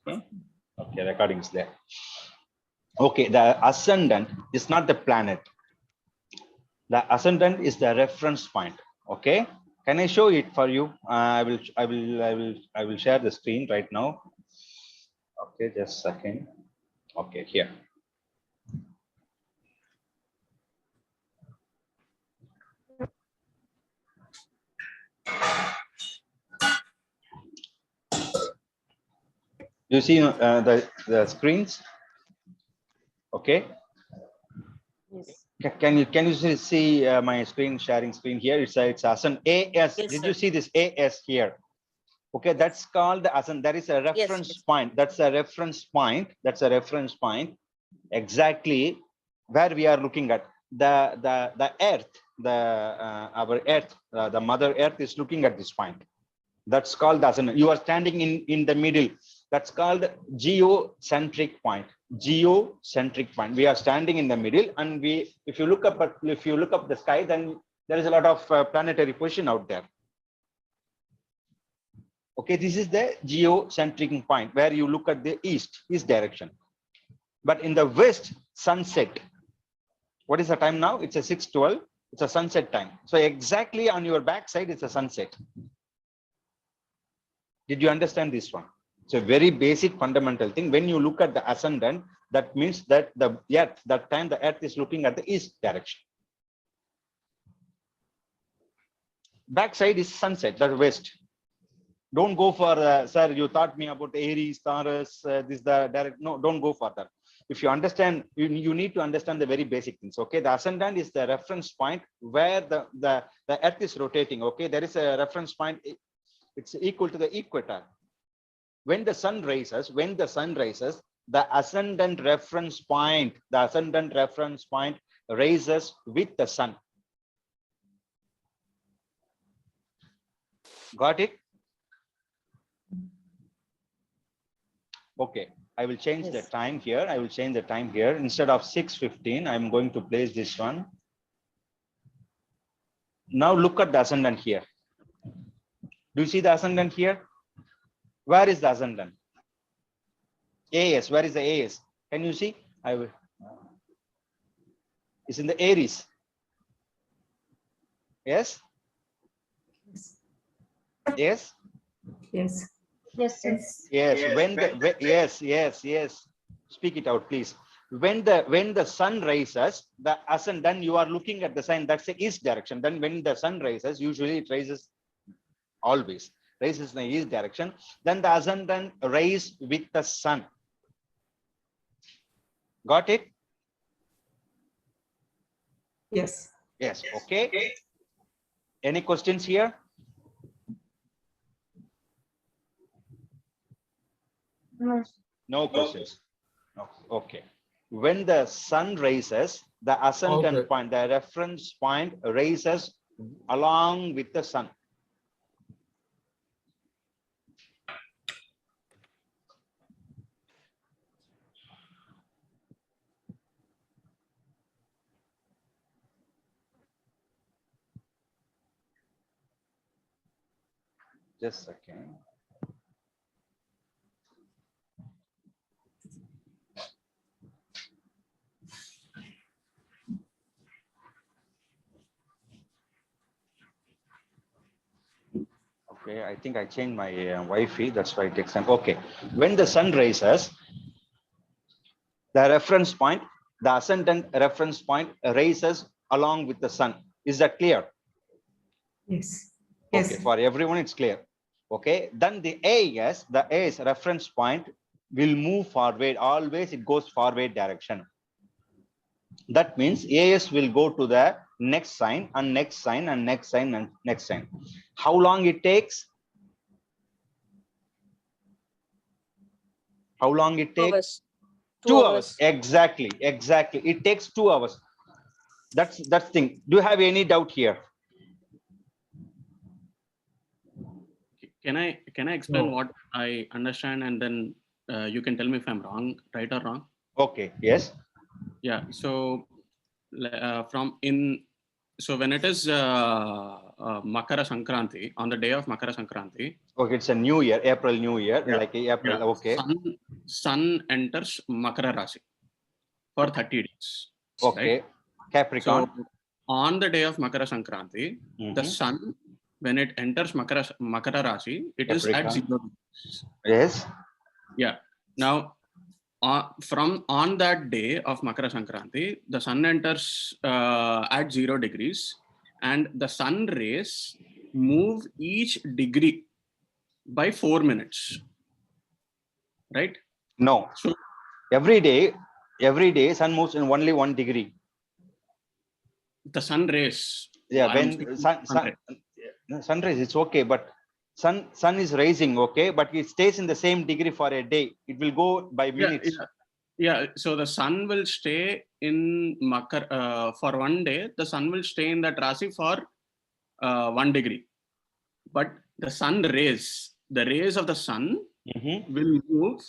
Okay, okay, recording is there. Okay, the ascendant is not the planet. The ascendant is the reference point. Okay, can I show it for you? I will share the screen right now. Okay, just a second. Okay, here. You see the screens? Okay. Yes. Can you see my screen sharing screen here? It's ascendant AS. Yes, Did sir. you see this AS here? Okay, that's called the ascendant. That is a reference point. That's a reference point. That's a reference point. Exactly where we are looking at the Earth, our Earth, the Mother Earth is looking at this point. That's called the ascendant. You are standing in the middle. That's called geocentric point. Geocentric point. We are standing in the middle, and if you look up the sky, then there is a lot of planetary position out there. Okay, this is the geocentric point where you look at the east direction. But in the west, sunset. What is the time now? It's a 6:12. It's a sunset time. So exactly on your back side, it's a sunset. Did you understand this one? It's a very basic fundamental thing. When you look at the ascendant, that means that the Earth, that time the Earth is looking at the east direction. Backside is sunset, the west. Don't go for, sir, you taught me about Aries, Taurus, this, the direct. No, don't go for that. If you understand, you need to understand the very basic things. Okay, the ascendant is the reference point where the Earth is rotating. Okay, there is a reference point. It's equal to the equator. When the sun rises, the ascendant reference point rises with the sun. Got it? Okay, I will change the time here. I will change the time here. Instead of 6:15, I'm going to place this one. Now look at the ascendant here. Do you see the ascendant here? Where is the ascendant? AS. Where is the AS? Can you see? I will. It's in the Aries. Yes. Yes. Yes. Yes, sir. Yes. When the yes. Speak it out, please. When the sun rises, the ascendant, you are looking at the sign. That's the east direction. Then when the sun rises, usually it rises always. Rises in the east direction, then the ascendant rise with the sun. Got it? Yes. Yes. Okay. Any questions here? No. No questions. No. Okay. When the sun rises, the ascendant point, the reference point rises along with the sun. Just a second. Okay, I think I changed my Wi-Fi. That's why it takes time. Okay, when the sun rises, the reference point, the ascendant reference point rises along with the sun. Is that clear? Yes. Okay, for everyone it's clear. Okay, then the AS reference point will move forward. Always it goes forward direction. That means AS will go to the next sign and next sign and next sign and next sign. How long it takes? How long it takes? 2 hours. 2 hours. Exactly. It takes 2 hours. That's thing. Do you have any doubt here? Can I explain what I understand, and then you can tell me if I'm wrong, right or wrong? Okay. Yes. Yeah. So so when it is Makara Sankranti, on the day of Makara Sankranti. Okay, it's a new year, April New Year, Yeah. like April. Yeah. Okay. Sun enters Makara Rasi for 30 days. Okay. Right? Capricorn. So on the day of Makara Sankranti, the sun, when it enters Makara Rasi, it is at Capricorn. 0 degrees. Yes. Yeah. Now, from on that day of Makara Sankranti, the sun enters at 0 degrees, and the sun rays move each degree by 4 minutes. Right? No. So Every day sun moves in only 1 degree. the sun rays. Yeah, when sun rays, it's okay, but sun is rising, okay, but it stays in the same degree for a day. It will go by minutes. Yeah. So the sun will stay in Makar for 1 day. The sun will stay in that Rasi for 1 degree. But the sun rays, the rays of the sun will move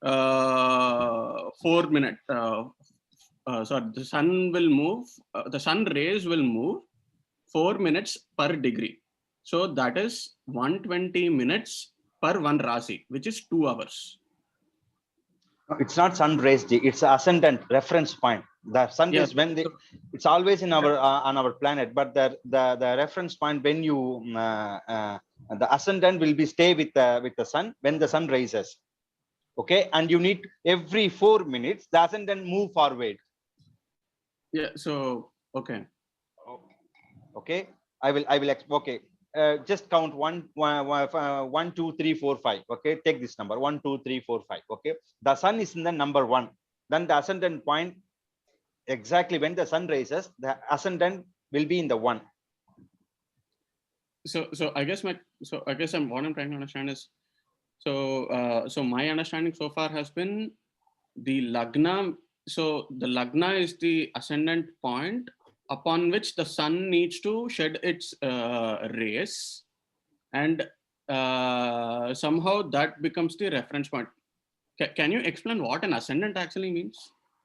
4 minutes. Sorry, the sun will move. The sun rays will move 4 minutes per degree. So that is 120 minutes per 1 Rasi, which is 2 hours. It's not sun rays, it's ascendant reference point. The sun is when it's always in our on our planet, but the reference point when you the ascendant will be stay with the sun when the sun rises. Okay, and you need every 4 minutes the ascendant move forward. Yeah. So okay. I will okay. Just count 1, 2, 3, 4, 5. Okay, take this number 1, 2, 3, 4, 5. Okay, the sun is in the number 1. Then the ascendant point, exactly when the sun rises, the ascendant will be in the 1. So I guess what I'm trying to understand is, so my understanding so far has been the Lagna. So the Lagna is the ascendant point upon which the sun needs to shed its rays, and somehow that becomes the reference point. Can you explain what an ascendant actually means?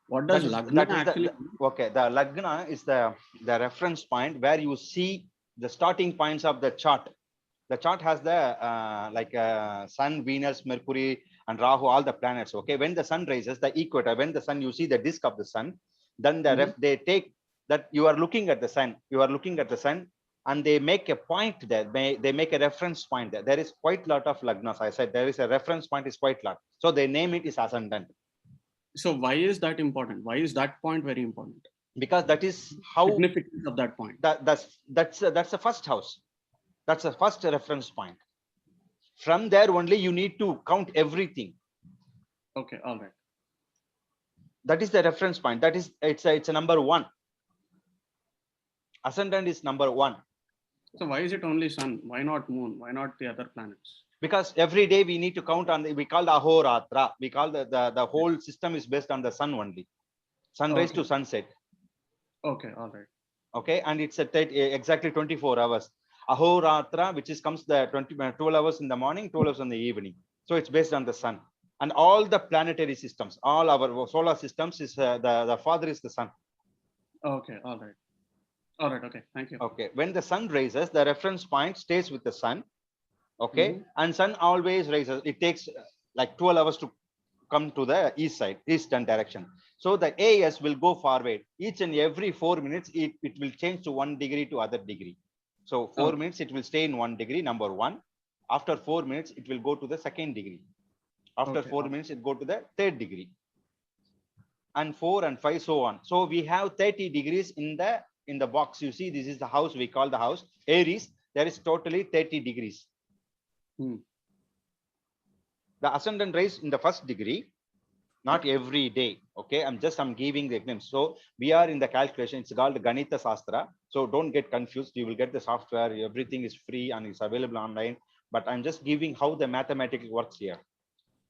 What does Lagna actually mean? Okay, the Lagna is the reference point where you see the starting points of the chart. The chart has the sun, Venus, Mercury, and Rahu, all the planets. Okay, when the sun rises, the equator, when the sun, you see the disk of the sun, then they take that you are looking at the sun, and they make a point there. They make a reference point there. There is quite a lot of Lagnas. I said there is a reference point is quite a lot. So they name it is ascendant. So why is that important? Why is that point very important? Because that is how significance of that point. That's the first house. That's the first reference point. From there only you need to count everything. Okay, all right. That is the reference point. That is it's a number 1. Ascendant is number 1. So why is it only sun? Why not moon? Why not the other planets? Because every day we need to count on we call the Ahoratra. We call the whole system is based on the sun only. Sunrise to sunset. Okay, all right. Okay, and it's exactly 24 hours. Ahoratra, which is comes the 12 hours in the morning, 12 hours in the evening. So it's based on the sun. And all the planetary systems, all our solar systems is the father is the sun. Okay, all right. All right, okay, thank you. Okay, when the sun rises, the reference point stays with the sun. Okay, and sun always rises. It takes like 12 hours to come to the eastern direction. So the AS will go forward. Each and every 4 minutes, it will change to 1 degree to other degree. So 4 minutes, it will stay in 1 degree, number 1. After 4 minutes, it will go to the 2nd degree. After 4 minutes, it go to the 3rd degree. And 4 and 5, so on. So we have 30 degrees in the box. You see, this is the house, we call the house. Aries, there is totally 30 degrees. The ascendant rise in the 1st degree, not every day. Okay, I'm giving the example. So we are in the calculation, it's called Ganita Sastra. So don't get confused. You will get the software, everything is free and it's available online. But I'm just giving how the mathematics works here.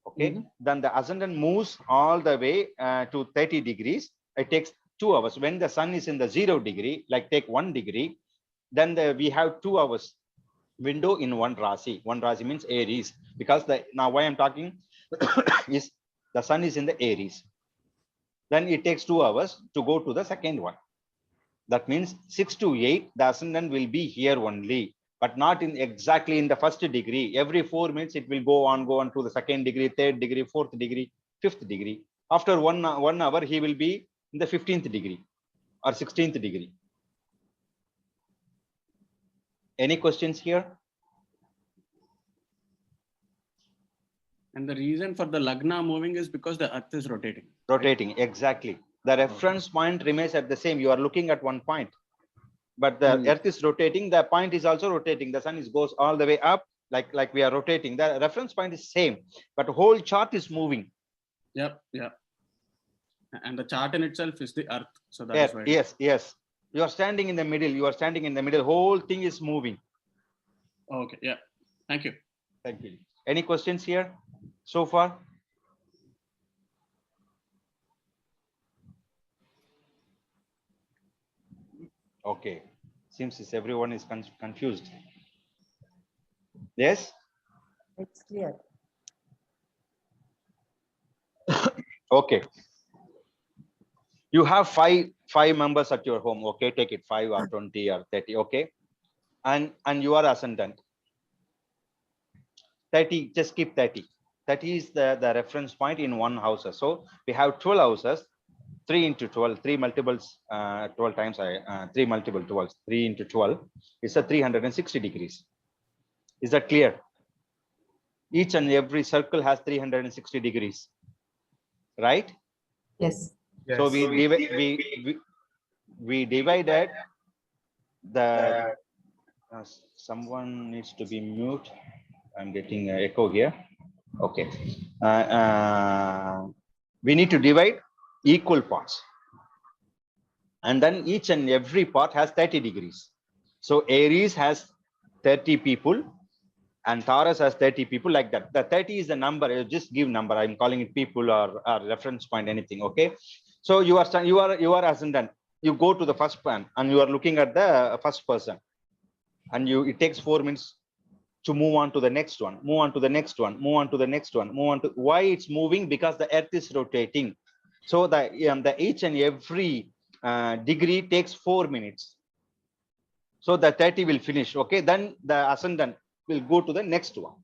Okay, then the ascendant moves all the way to 30 degrees. It takes 2 hours. When the sun is in the 0 degree, like take 1 degree, then we have 2 hours window in one Rasi. One Rasi means Aries, because now why I'm talking is the sun is in the Aries. Then it takes 2 hours to go to the 2nd one. That means 6 to 8, the ascendant will be here only, but not in exactly in the first degree. Every 4 minutes, it will go on to the second degree, third degree, fourth degree, fifth degree. After 1 hour, he will be in the 15th degree or 16th degree. Any questions here? And the reason for the Lagna moving is because the Earth is rotating. Rotating, right? Exactly. The reference point remains at the same. You are looking at one point, but the Earth is rotating. The point is also rotating. The sun goes all the way up, like we are rotating. The reference point is same, but whole chart is moving. Yep. And the chart in itself is the Earth. So that is why. Yes. You are standing in the middle. You are standing in the middle. Whole thing is moving. Okay. Yeah. Thank you. Thank you. Any questions here so far? Okay. Seems as everyone is confused. Yes? It's clear. Okay. You have five members at your home. Okay, take it 5 or 20 or 30. Okay, and you are ascendant. 30. Just keep 30. 30 is the reference point in one house. So we have 12 houses. 3 into 12. 3 multiples. 12 times. 3 multiple 12. 3 into 12 is a 360 degrees. Is that clear? Each and every circle has 360 degrees. Right? Yes. So we divided the someone needs to be mute. I'm getting an echo here. Okay. We need to divide equal parts, and then each and every part has 30 degrees. So Aries has 30 people and Taurus has 30 people, like that. The 30 is the number. You just give number. I'm calling it people or reference point, anything. Okay. So you are ascendant. You go to the first one and you are looking at the first person, and it takes 4 minutes to move on to the next one, move on to the next one, move on to the next one, move on to. Why it's moving? Because the Earth is rotating. So the each and every degree takes 4 minutes. So the 30 will finish. Okay, then the ascendant will go to the next one.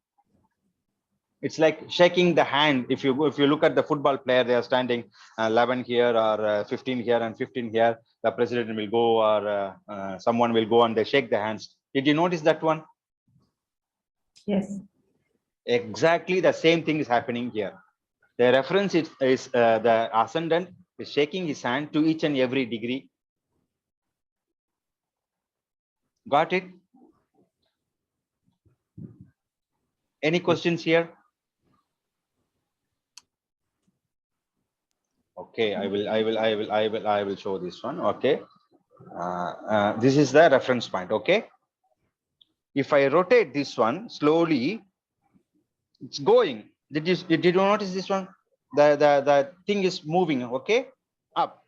It's like shaking the hand. If you look at the football player, they are standing 11 here or 15 here and 15 here. The president will go or someone will go and they shake the hands. Did you notice that one? Yes. Exactly the same thing is happening here. The reference is the ascendant is shaking his hand to each and every degree. Got it? Any questions here? Okay, I will show this one. Okay, this is the reference point. Okay, if I rotate this one slowly, it's going. Did you notice this one? The thing is moving. Okay, up,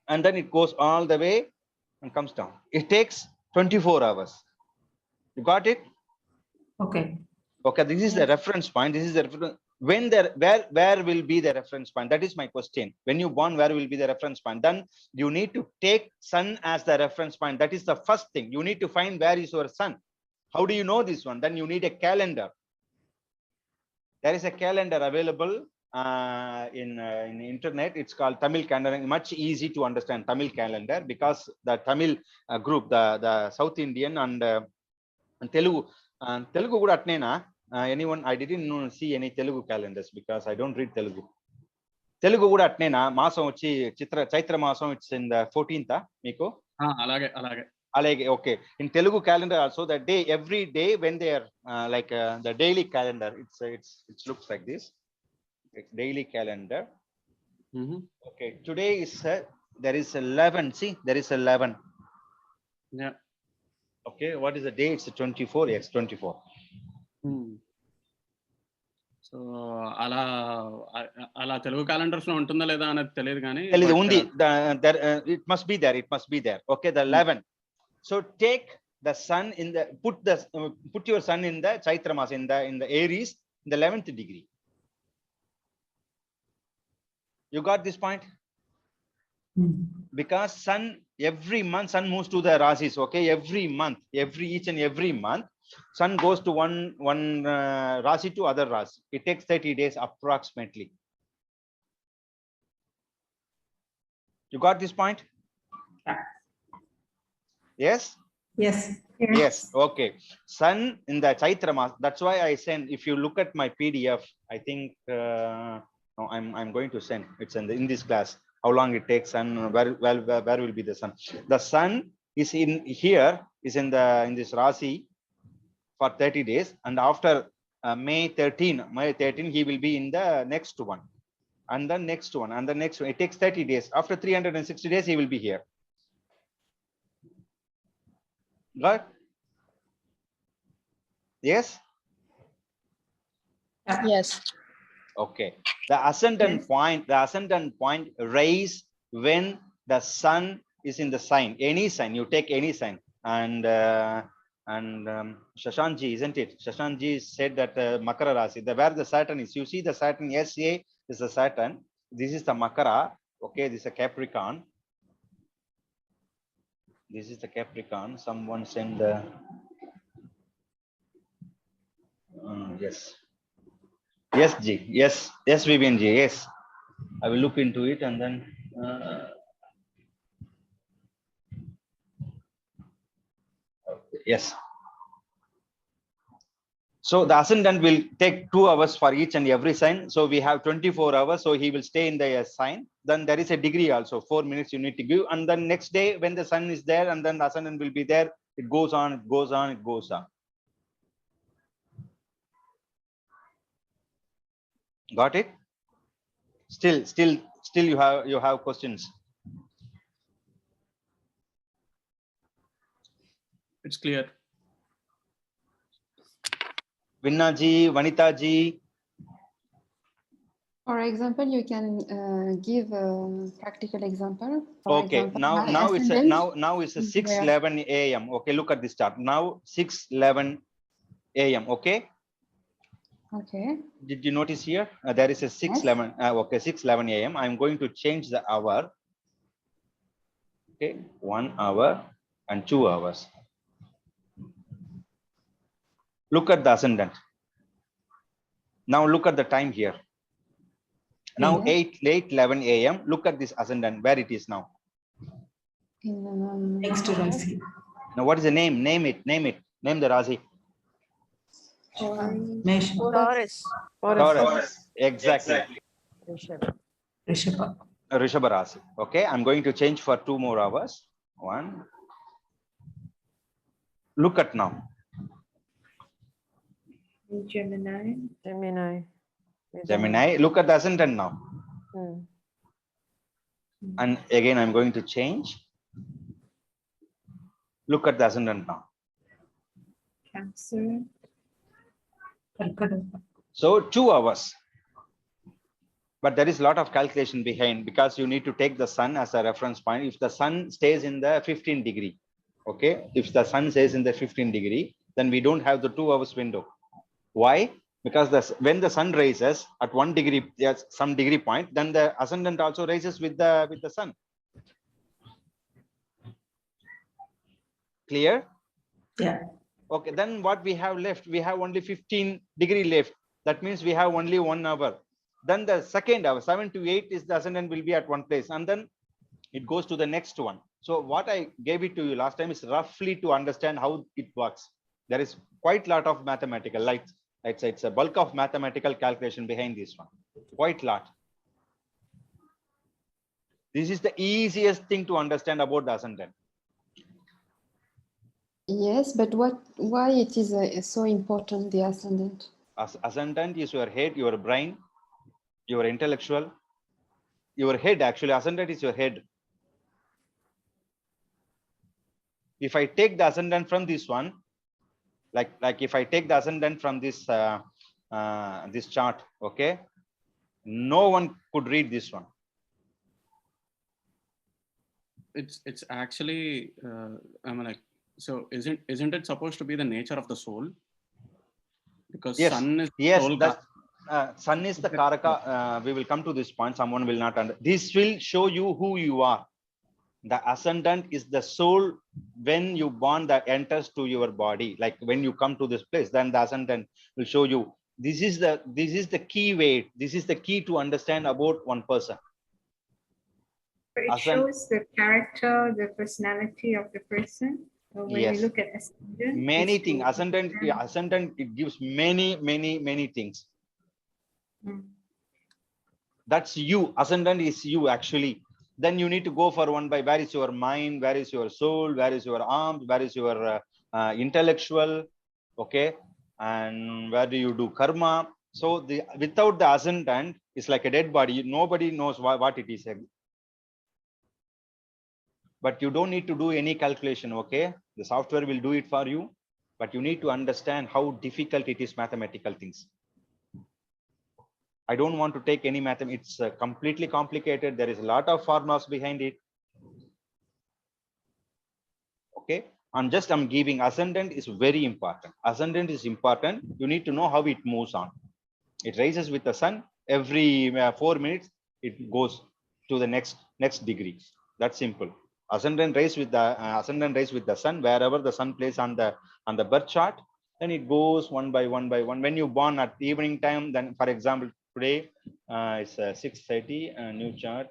and then it goes all the way and comes down. It takes 24 hours. You got it? Okay. Okay, this is the reference point. This is the reference. When where will be the reference point? That is my question. When you born, where will be the reference point? Then you need to take sun as the reference point. That is the first thing. You need to find where is your sun. How do you know this one? Then you need a calendar. There is a calendar available in the internet. It's called Tamil calendar. Much easy to understand Tamil calendar, because the Tamil group, the South Indian and Telugu kuda atnena. Anyone? I didn't see any Telugu calendars because I don't read Telugu. Telugu kuda atnena masam vachi chaitra masam, it's in the 14th. Meeko alage. Okay, in Telugu calendar also, the day, every day when they are the daily calendar, it looks like this. It's daily calendar. Okay, today is there is 11. See, there is 11. Yeah. Okay, what is the day? It's 24. Yes, 24. So అలా Telugu calendars లో ఉంటుందా లేదా అనేది తెలియదు కానీ ఉంది. It must be there. Okay, the 11. So take the sun in the put your sun in the Chaitra Mas, in the Aries, in the 11th degree. You got this point? because sun every month sun moves to the rasis. Okay, every month, each and every month, sun goes to one rasi to other rasi. It takes 30 days approximately. You got this point? Yeah. Yes. Yes. Yes. Okay. Sun in the Chaitra Mas. That's why I send. If you look at my PDF, I think no, I'm going to send. It's in this class. How long it takes and where will be the sun? The sun is in here. Is in this Rasi for 30 days, and after May 13, he will be in the next one, and the next one, and the next one. It takes 30 days. After 360 days, he will be here. Got? Yes. Yes. Okay. The ascendant Yes. point rise when the sun is in the sign. Any sign, you take any sign, and Shashanji, isn't it? Shashanji said that Makara Rasi, where the Saturn is. You see the Saturn. SA is the Saturn. This is the Makara. Okay, this is a Capricorn. This is the Capricorn. Someone send the. Yes. Yes, G. Yes, yes, Vivian G. Yes, I will look into it and then. Yes. So the ascendant will take 2 hours for each and every sign. So we have 24 hours. So he will stay in the sign. Then there is a degree also. 4 minutes you need to give. And then next day when the sun is there and then the ascendant will be there, it goes on, it goes on, it goes on. Got it? Still you have questions. It's clear. Vinna ji, Vanita ji. For example, you can give a practical example. For Okay, example, now my it's ascendant now it's is 6:11 a.m. Okay, look at this chart. Now 6:11 a.m. Okay. Okay. Did you notice here? There is a 6:11. Okay, 6:11 a.m. I'm going to change the hour. Okay, 1 hour and 2 hours. Look at the ascendant. Now look at the time here. Now 8:11 a.m. Look at this ascendant, where it is now. Next to Rasi. Now what is the name? Name it. Name it. Name the Rasi. Mesh. Taurus. Taurus. Exactly. Rishabha. Rishabha Rasi. Okay, I'm going to change for 2 more hours. 1. Look at now. Gemini. Gemini. Look at the ascendant now. And again, I'm going to change. Look at the ascendant now. Cancer. Karkada. So 2 hours. But there is a lot of calculation behind, because you need to take the sun as a reference point. If the sun stays in the 15 degree, okay, if the sun stays in the 15 degree, then we don't have the 2 hours window. Why? Because when the sun rises at 1 degree, yes, some degree point, then the ascendant also rises with the sun. Clear? Yeah. Okay, then what we have left? We have only 15 degree left. That means we have only 1 hour. Then the second hour, 7 to 8, is the ascendant will be at one place, and then it goes to the next one. So what I gave it to you last time is roughly to understand how it works. There is quite a lot of mathematical, like it's a bulk of mathematical calculation behind this one. Quite a lot. This is the easiest thing to understand about the ascendant. Yes, but why it is so important, the ascendant? Ascendant is your head, your brain, your intellectual, your head. Actually, ascendant is your head. If I take the ascendant from this one, like if I take the ascendant from this this chart, okay, no one could read this one. It's actually I mean, like, so isn't it supposed to be the nature of the soul? Because Yes, sun is yes, soul. sun is the karaka. We will come to this point. Someone will not understand. This will show you who you are. The ascendant is the soul. When you born, that enters to your body. Like when you come to this place, then the ascendant will show you. This is the key way. This is the key to understand about one person. But it shows the character, the personality of the person. So when Yes. we look at ascendant, Many it's to things. Ascendant, it gives many things. That's you. Ascendant is you actually. Then you need to go for one by where is your mind, where is your soul, where is your arms, where is your intellectual, okay, and where do you do karma. So without the ascendant, it's like a dead body. Nobody knows what it is. But you don't need to do any calculation, okay? The software will do it for you, but you need to understand how difficult it is, mathematical things. I don't want to take any mathematics. It's completely complicated. There is a lot of formulas behind it. Okay, I'm giving ascendant is very important. Ascendant is important. You need to know how it moves on. It rises with the sun. Every 4 minutes, it goes to the next degree. That's simple. Ascendant rise with the sun. Wherever the sun plays on the birth chart, then it goes one by one. When you born at evening time, then for example today it's 6:30. New chart.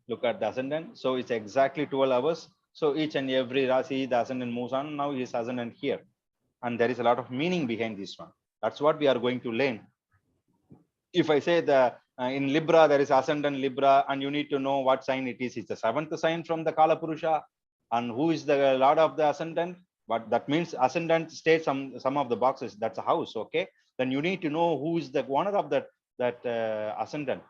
Look at the ascendant. So it's exactly 12 hours. So each and every Rasi, the ascendant moves on. Now is ascendant here. And there is a lot of meaning behind this one. That's what we are going to learn. If I say in Libra, there is ascendant Libra, and you need to know what sign it is. It's the 7th sign from the Kala Purusha. And who is the Lord of the ascendant? But that means ascendant stays some of the boxes. That's a house, okay? Then you need to know who is the owner of that ascendant.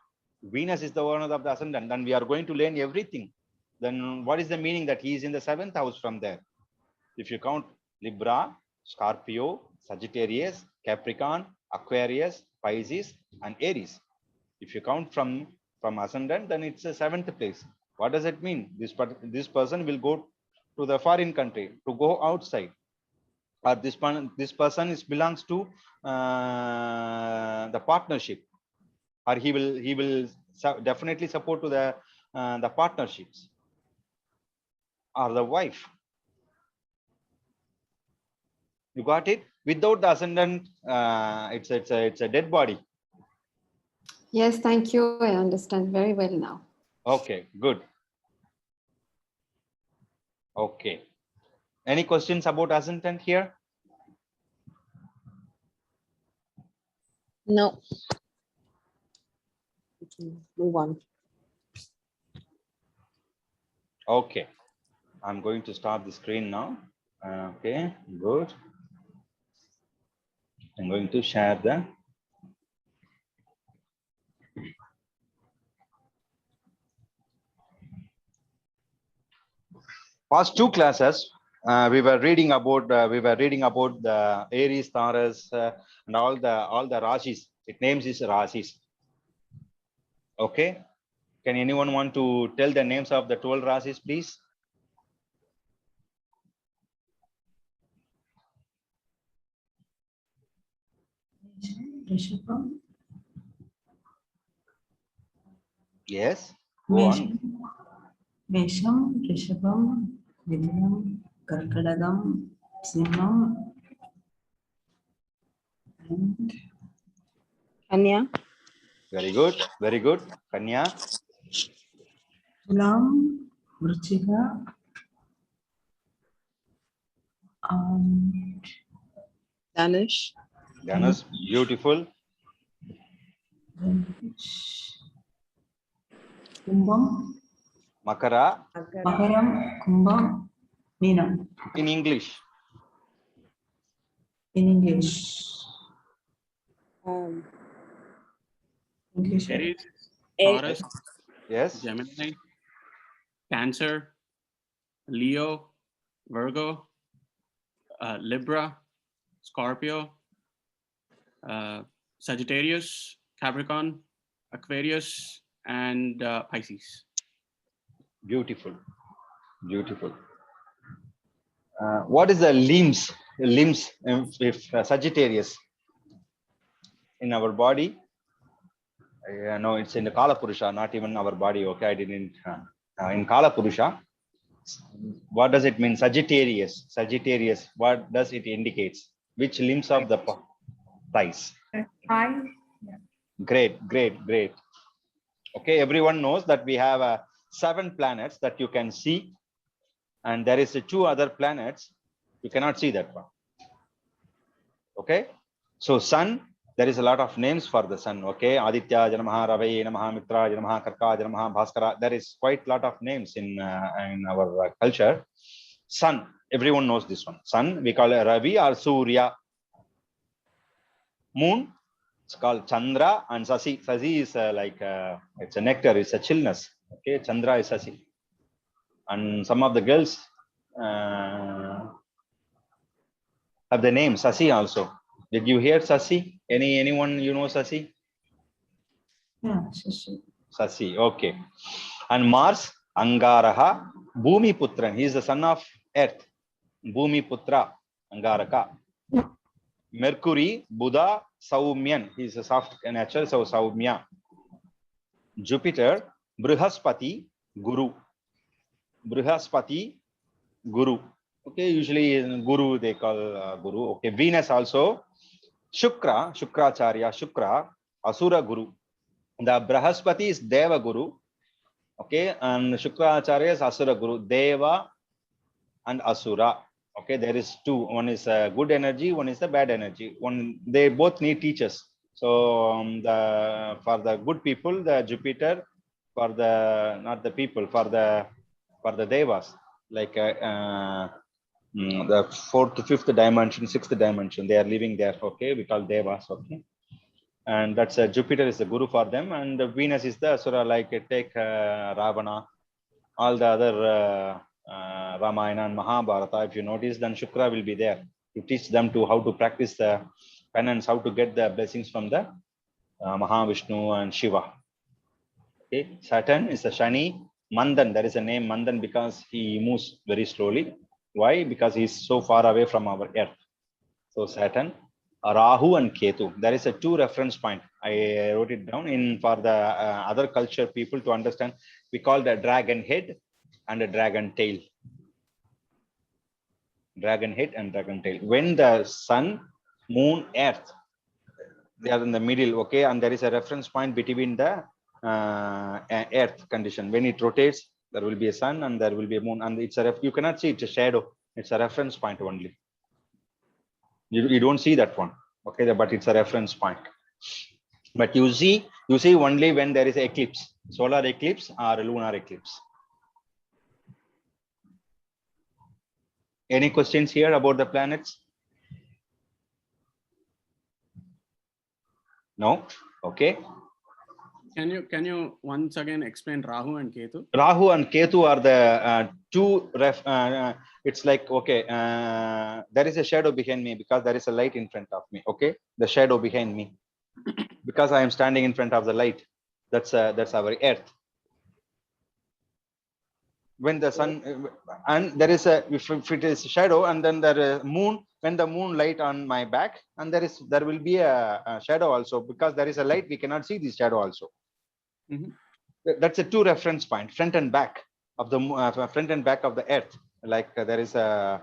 Venus is the owner of the ascendant. Then we are going to learn everything. Then what is the meaning that he is in the 7th house from there? If you count Libra, Scorpio, Sagittarius, Capricorn, Aquarius, Pisces, and Aries. If you count from ascendant, then it's a 7th place. What does it mean? This person will go to the foreign country, to go outside. Or this person belongs to the partnership. Or he will definitely support to the partnerships. Or the wife. You got it? Without the ascendant, it's a dead body. Yes, thank you. I understand very well now. Okay, good. Okay. Any questions about ascendant here? No. Move on. Okay. I'm going to stop the screen now. Okay, good. I'm going to share the past 2 classes. We were reading about the Aries, Taurus, and all the Rashis. It names is Rashis. Okay. Can anyone want to tell the names of the 12 Rashis, please? Rishabham, Yes. Go on. Mesham, Rishabham, Vidhanam, Karkadagam, Simham, and Kanya. Very good. Very good. Kanya. Tulam, Vrishika, and Danish. Ganesh. Beautiful. Kumbham, Makara. Makaram, Kumbham, Meenam. In English. In English. English. Aries, Taurus, Yes. Gemini, Cancer, Leo, Virgo, Libra, Scorpio, Sagittarius, Capricorn, Aquarius, and Pisces. Beautiful. Beautiful. What is the limbs if Sagittarius in our body? No, it's in the Kala Purusha, not even our body. Okay, I didn't. in Kala Purusha, what does it mean? Sagittarius. Sagittarius. What does it indicates? Which limbs of the thighs? Thigh. Great, great, great. Okay, everyone knows that we have 7 planets that you can see, and there is 2 other planets you cannot see that one. Okay, so sun, there is a lot of names for the sun. Okay, Aditya Janamaha, Ravi Namaha, Mitra Janamaha, Karka Janamaha, Bhaskara. There is quite a lot of names in our culture. Sun, everyone knows this one. Sun, we call it Ravi or Surya. Moon, it's called Chandra, and Sasi. Sasi is it's a nectar, it's a chillness. Okay, Chandra is Sasi. And some of the girls have the name Sasi also. Did you hear Sasi? Anyone you know Sasi? Yeah, Shashi. Sasi, okay. And Mars, Angaraha, Bhumi Putran. He is the son of Earth. Bhumi Putra, Angaraka. Mercury, Buddha, Saumyan. He is a soft nature, so Saumya. Jupiter, Brihaspati, Guru. Brihaspati, Guru. Okay, usually Guru they call Guru. Okay, Venus also. Shukra, Shukracharya, Shukra, Asura Guru. The Brihaspati is Deva Guru. Okay, and Shukracharya is Asura Guru. Deva and Asura. Okay, there is 2. One is a good energy, one is a bad energy. They both need teachers. So for the good people, the Jupiter, for the not the people, for the devas, like the 4th, 5th dimension, 6th dimension, they are living there. Okay, we call devas. Okay, and that's Jupiter is the guru for them, and Venus is the Asura. Like take Ravana, all the other Ramayana and Mahabharata. If you notice, then Shukra will be there to teach them to how to practice the penance, how to get the blessings from the Mahavishnu and Shiva. Okay, Saturn is the Shani. Mandan, there is a name Mandan because he moves very slowly. Why? Because he is so far away from our Earth. So Saturn, Rahu and Ketu. There is a 2 reference point. I wrote it down in for the other culture people to understand. We call the dragon head and a dragon tail. Dragon head and dragon tail. When the sun, moon, earth, they are in the middle. Okay, and there is a reference point between the earth condition. When it rotates, there will be a sun and there will be a moon, and it's you cannot see, it's a shadow. It's a reference point only. You don't see that one. Okay, but it's a reference point. But you see only when there is eclipse, solar eclipse or lunar eclipse. Any questions here about the planets? No? Okay. Can you once again explain Rahu and Ketu? Rahu and Ketu are the 2 it's like, okay, there is a shadow behind me because there is a light in front of me. Okay, the shadow behind me because I am standing in front of the light. That's our earth. When the sun and there is if it is shadow, and then there is moon, when the moon light on my back, and there will be a shadow also, because there is a light, we cannot see this shadow also. That's a 2 reference point, front and back of the front and back of the earth. Like there is the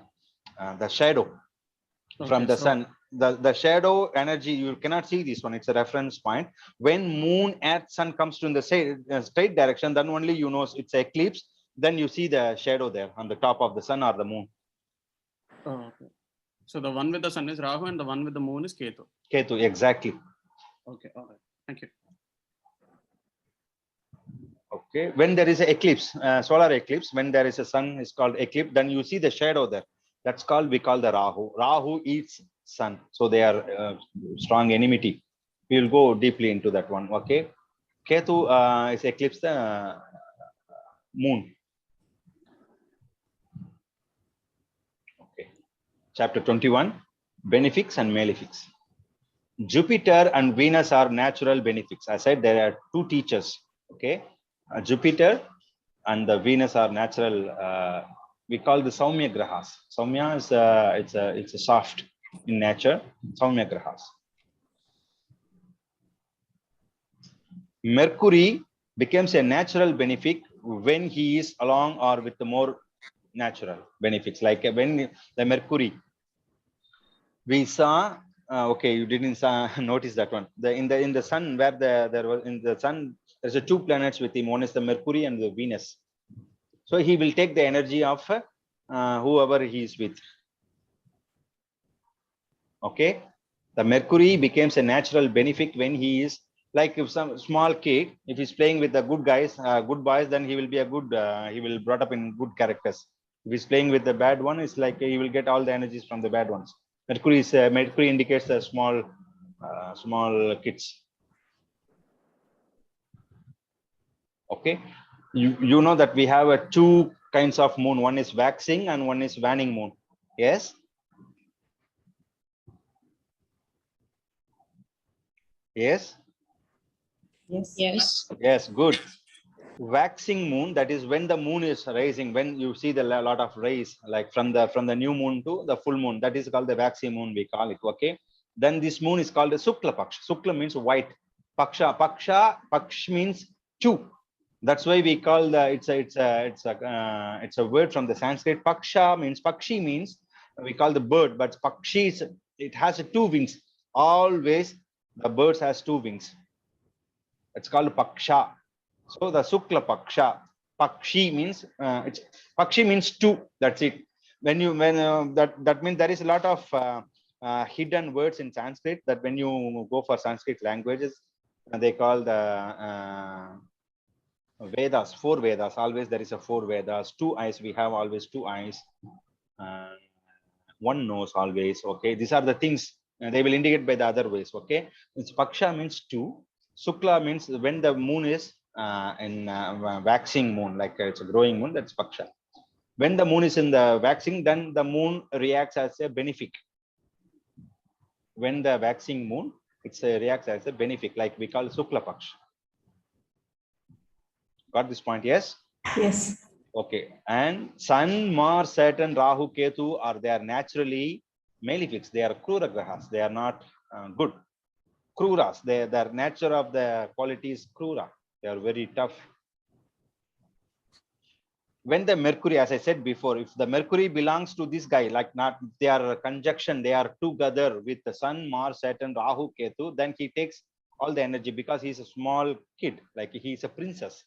shadow from the sun. The shadow energy, you cannot see this one. It's a reference point. When moon, earth, sun comes to in the straight direction, then only you know it's eclipse. Then you see the shadow there on the top of the sun or the moon. Oh, okay. So the one with the sun is Rahu and the one with the moon is Ketu. Ketu, exactly. Okay, all right. Thank you. Okay, when there is an eclipse, solar eclipse, when there is a sun is called eclipse, then you see the shadow there. That's called, we call the Rahu. Rahu eats sun. So they are strong enmity. We will go deeply into that one. Okay. Ketu is eclipse the moon. Okay. Chapter 21, Benefics and Malefics. Jupiter and Venus are natural benefics. I said there are 2 teachers. Okay. Jupiter and the Venus are natural. We call the Saumya Grahas. Saumya is it's a soft in nature. Saumya Grahas. Mercury becomes a natural benefic when he is along or with the more natural benefics. Like when the Mercury, we saw. Okay, you didn't notice that one. In the sun, where there was in the sun, there's a two planets with him. One is the Mercury and the Venus. So he will take the energy of whoever he is with. Okay, the Mercury becomes a natural benefic when he is like if some small kid, if he's playing with the good guys, good boys, then he will be a good. He will brought up in good characters. If he's playing with the bad one, it's like he will get all the energies from the bad ones. Mercury indicates the small kids. Okay, you know that we have two kinds of moon. One is waxing and one is waning moon. Yes. Yes. Yes. Yes. Yes. Good. Waxing moon, that is when the moon is rising, when you see the lot of rays, like from the new moon to the full moon, that is called the waxing moon, we call it. Okay, then this moon is called the Sukla Paksha. Sukla means white. Paksh means two. That's why we call the it's a word from the Sanskrit. Paksha means Pakshi means we call the bird, but Pakshi it has two wings. Always the birds has two wings. It's called Paksha. So the Sukla Paksha, Pakshi means Pakshi means two. That's it. When that means there is a lot of hidden words in Sanskrit that when you go for Sanskrit languages, they call the Vedas, four Vedas. Always there is a four Vedas. Two eyes. We have always two eyes. One nose always. Okay, these are the things they will indicate by the other ways. Okay, it's Paksha means two. Sukla means when the moon is in waxing moon, like it's a growing moon, that's Paksha. When the moon is in the waxing, then the moon reacts as a benefic. When the waxing moon, reacts as a benefic, like we call Sukla Paksha. Got this point? Yes. Yes. Okay. And Sun, Mars, Saturn, Rahu, Ketu they are naturally malefics. They are krura grahas. They are not good. Kruras. Their nature of the quality is krura. They are very tough. When the Mercury, as I said before, if the Mercury belongs to this guy, like not they are a conjunction, they are together with the Sun, Mars, Saturn, Rahu, Ketu, then he takes all the energy because he's a small kid, like he's a princess.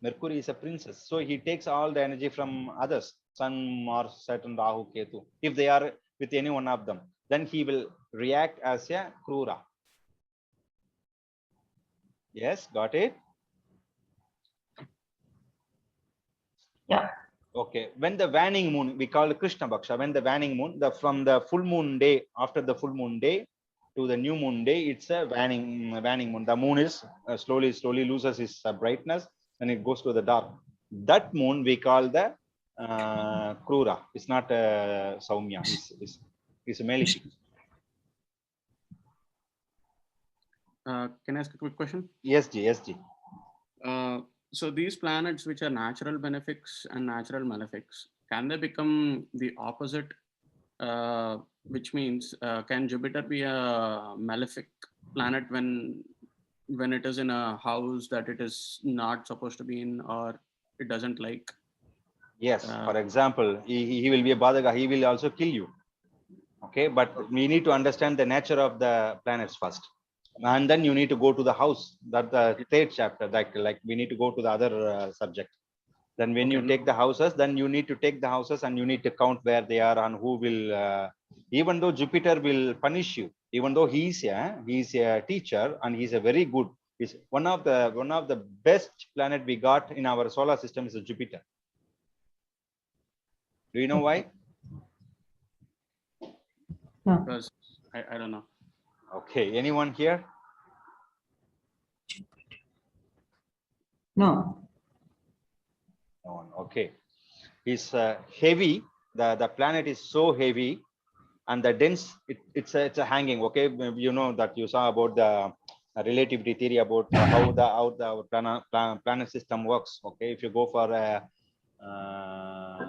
Mercury is a princess, so he takes all the energy from others, Sun, Mars, Saturn, Rahu, Ketu. If they are with any one of them, then he will react as a krura. Yes, got it? Yeah. Okay. When the waning moon, we call it Krishna Bhaksha. When the waning moon, from the full moon day, after the full moon day to the new moon day, it's a waning moon. The moon is slowly loses its brightness and it goes to the dark. That moon we call the Krura. It's not Saumya. It's a malefic. Can I ask a quick question? Yes, G. So these planets which are natural benefics and natural malefics, can they become the opposite? Which means can Jupiter be a malefic planet when it is in a house that it is not supposed to be in or it doesn't like? Yes, for example, he will be a Badaga, he will also kill you. Okay, but we need to understand the nature of the planets first. And then you need to go to the house. That's the third chapter. Like we need to go to the other subject. Then when you take the houses, then you need to take the houses and you need to count where they are and who will. Even though Jupiter will punish you, even though he's a teacher and he's a very good. He's one of the best planet we got in our solar system is Jupiter. Do you know why? No. Because I don't know. Okay, anyone here? No. No one. Okay, it's heavy. The planet is so heavy, and the dense. It's a hanging. Okay, you know that you saw about the relativity theory about how our planet system works. Okay, if you go for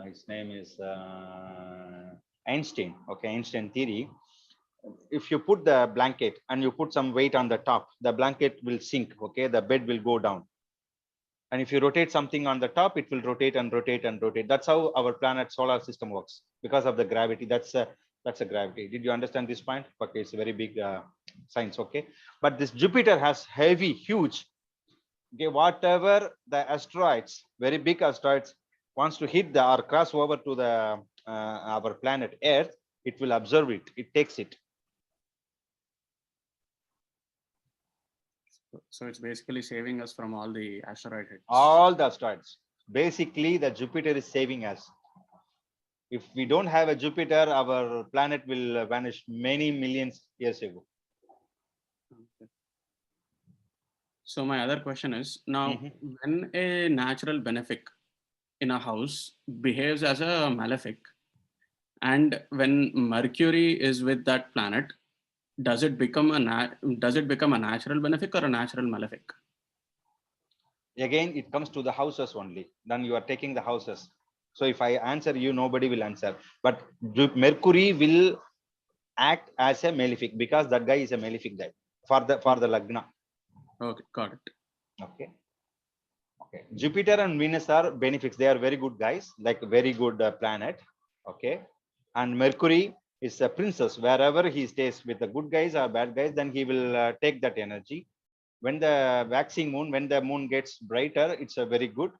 his name is Einstein. Okay, Einstein theory. If you put the blanket and you put some weight on the top, the blanket will sink. Okay, the bed will go down. And if you rotate something on the top, it will rotate and rotate and rotate. That's how our planet solar system works because of the gravity. That's a gravity. Did you understand this point? Okay, it's a very big science. Okay, but this Jupiter has heavy, huge. Okay, whatever the asteroids, very big asteroids, wants to hit the or cross over to the our planet Earth, it will absorb it. It takes it. So it's basically saving us from all the asteroid hits. All the asteroids. Basically, the Jupiter is saving us. If we don't have a Jupiter, our planet will vanish many millions years ago. Okay. So my other question is, now when a natural benefic in a house behaves as a malefic, and when Mercury is with that planet, does it become a natural benefic or a natural malefic? Again, it comes to the houses only. Then you are taking the houses. So if I answer you, nobody will answer. But Mercury will act as a malefic because that guy is a malefic guy for the Lagna. Okay, got it. Okay. Okay. Jupiter and Venus are benefics. They are very good guys, like very good planet. Okay. And Mercury is a princess. Wherever he stays with the good guys or bad guys, then he will take that energy. When the waxing moon, when the moon gets brighter, it's a very good.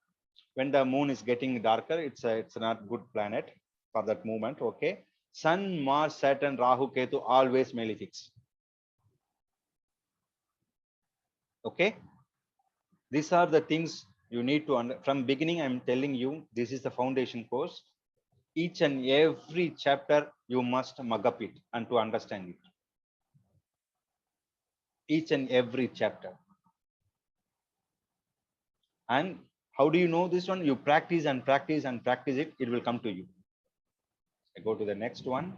When the moon is getting darker, it's not good planet for that movement. Okay. Sun, Mars, Saturn, Rahu, Ketu, always malefics. Okay. These are the things you need to understand. From beginning, I'm telling you, this is the foundation course. Each and every chapter, you must mug up it and to understand it. Each and every chapter. And how do you know this one? You practice and practice and practice it. It will come to you. I go to the next one.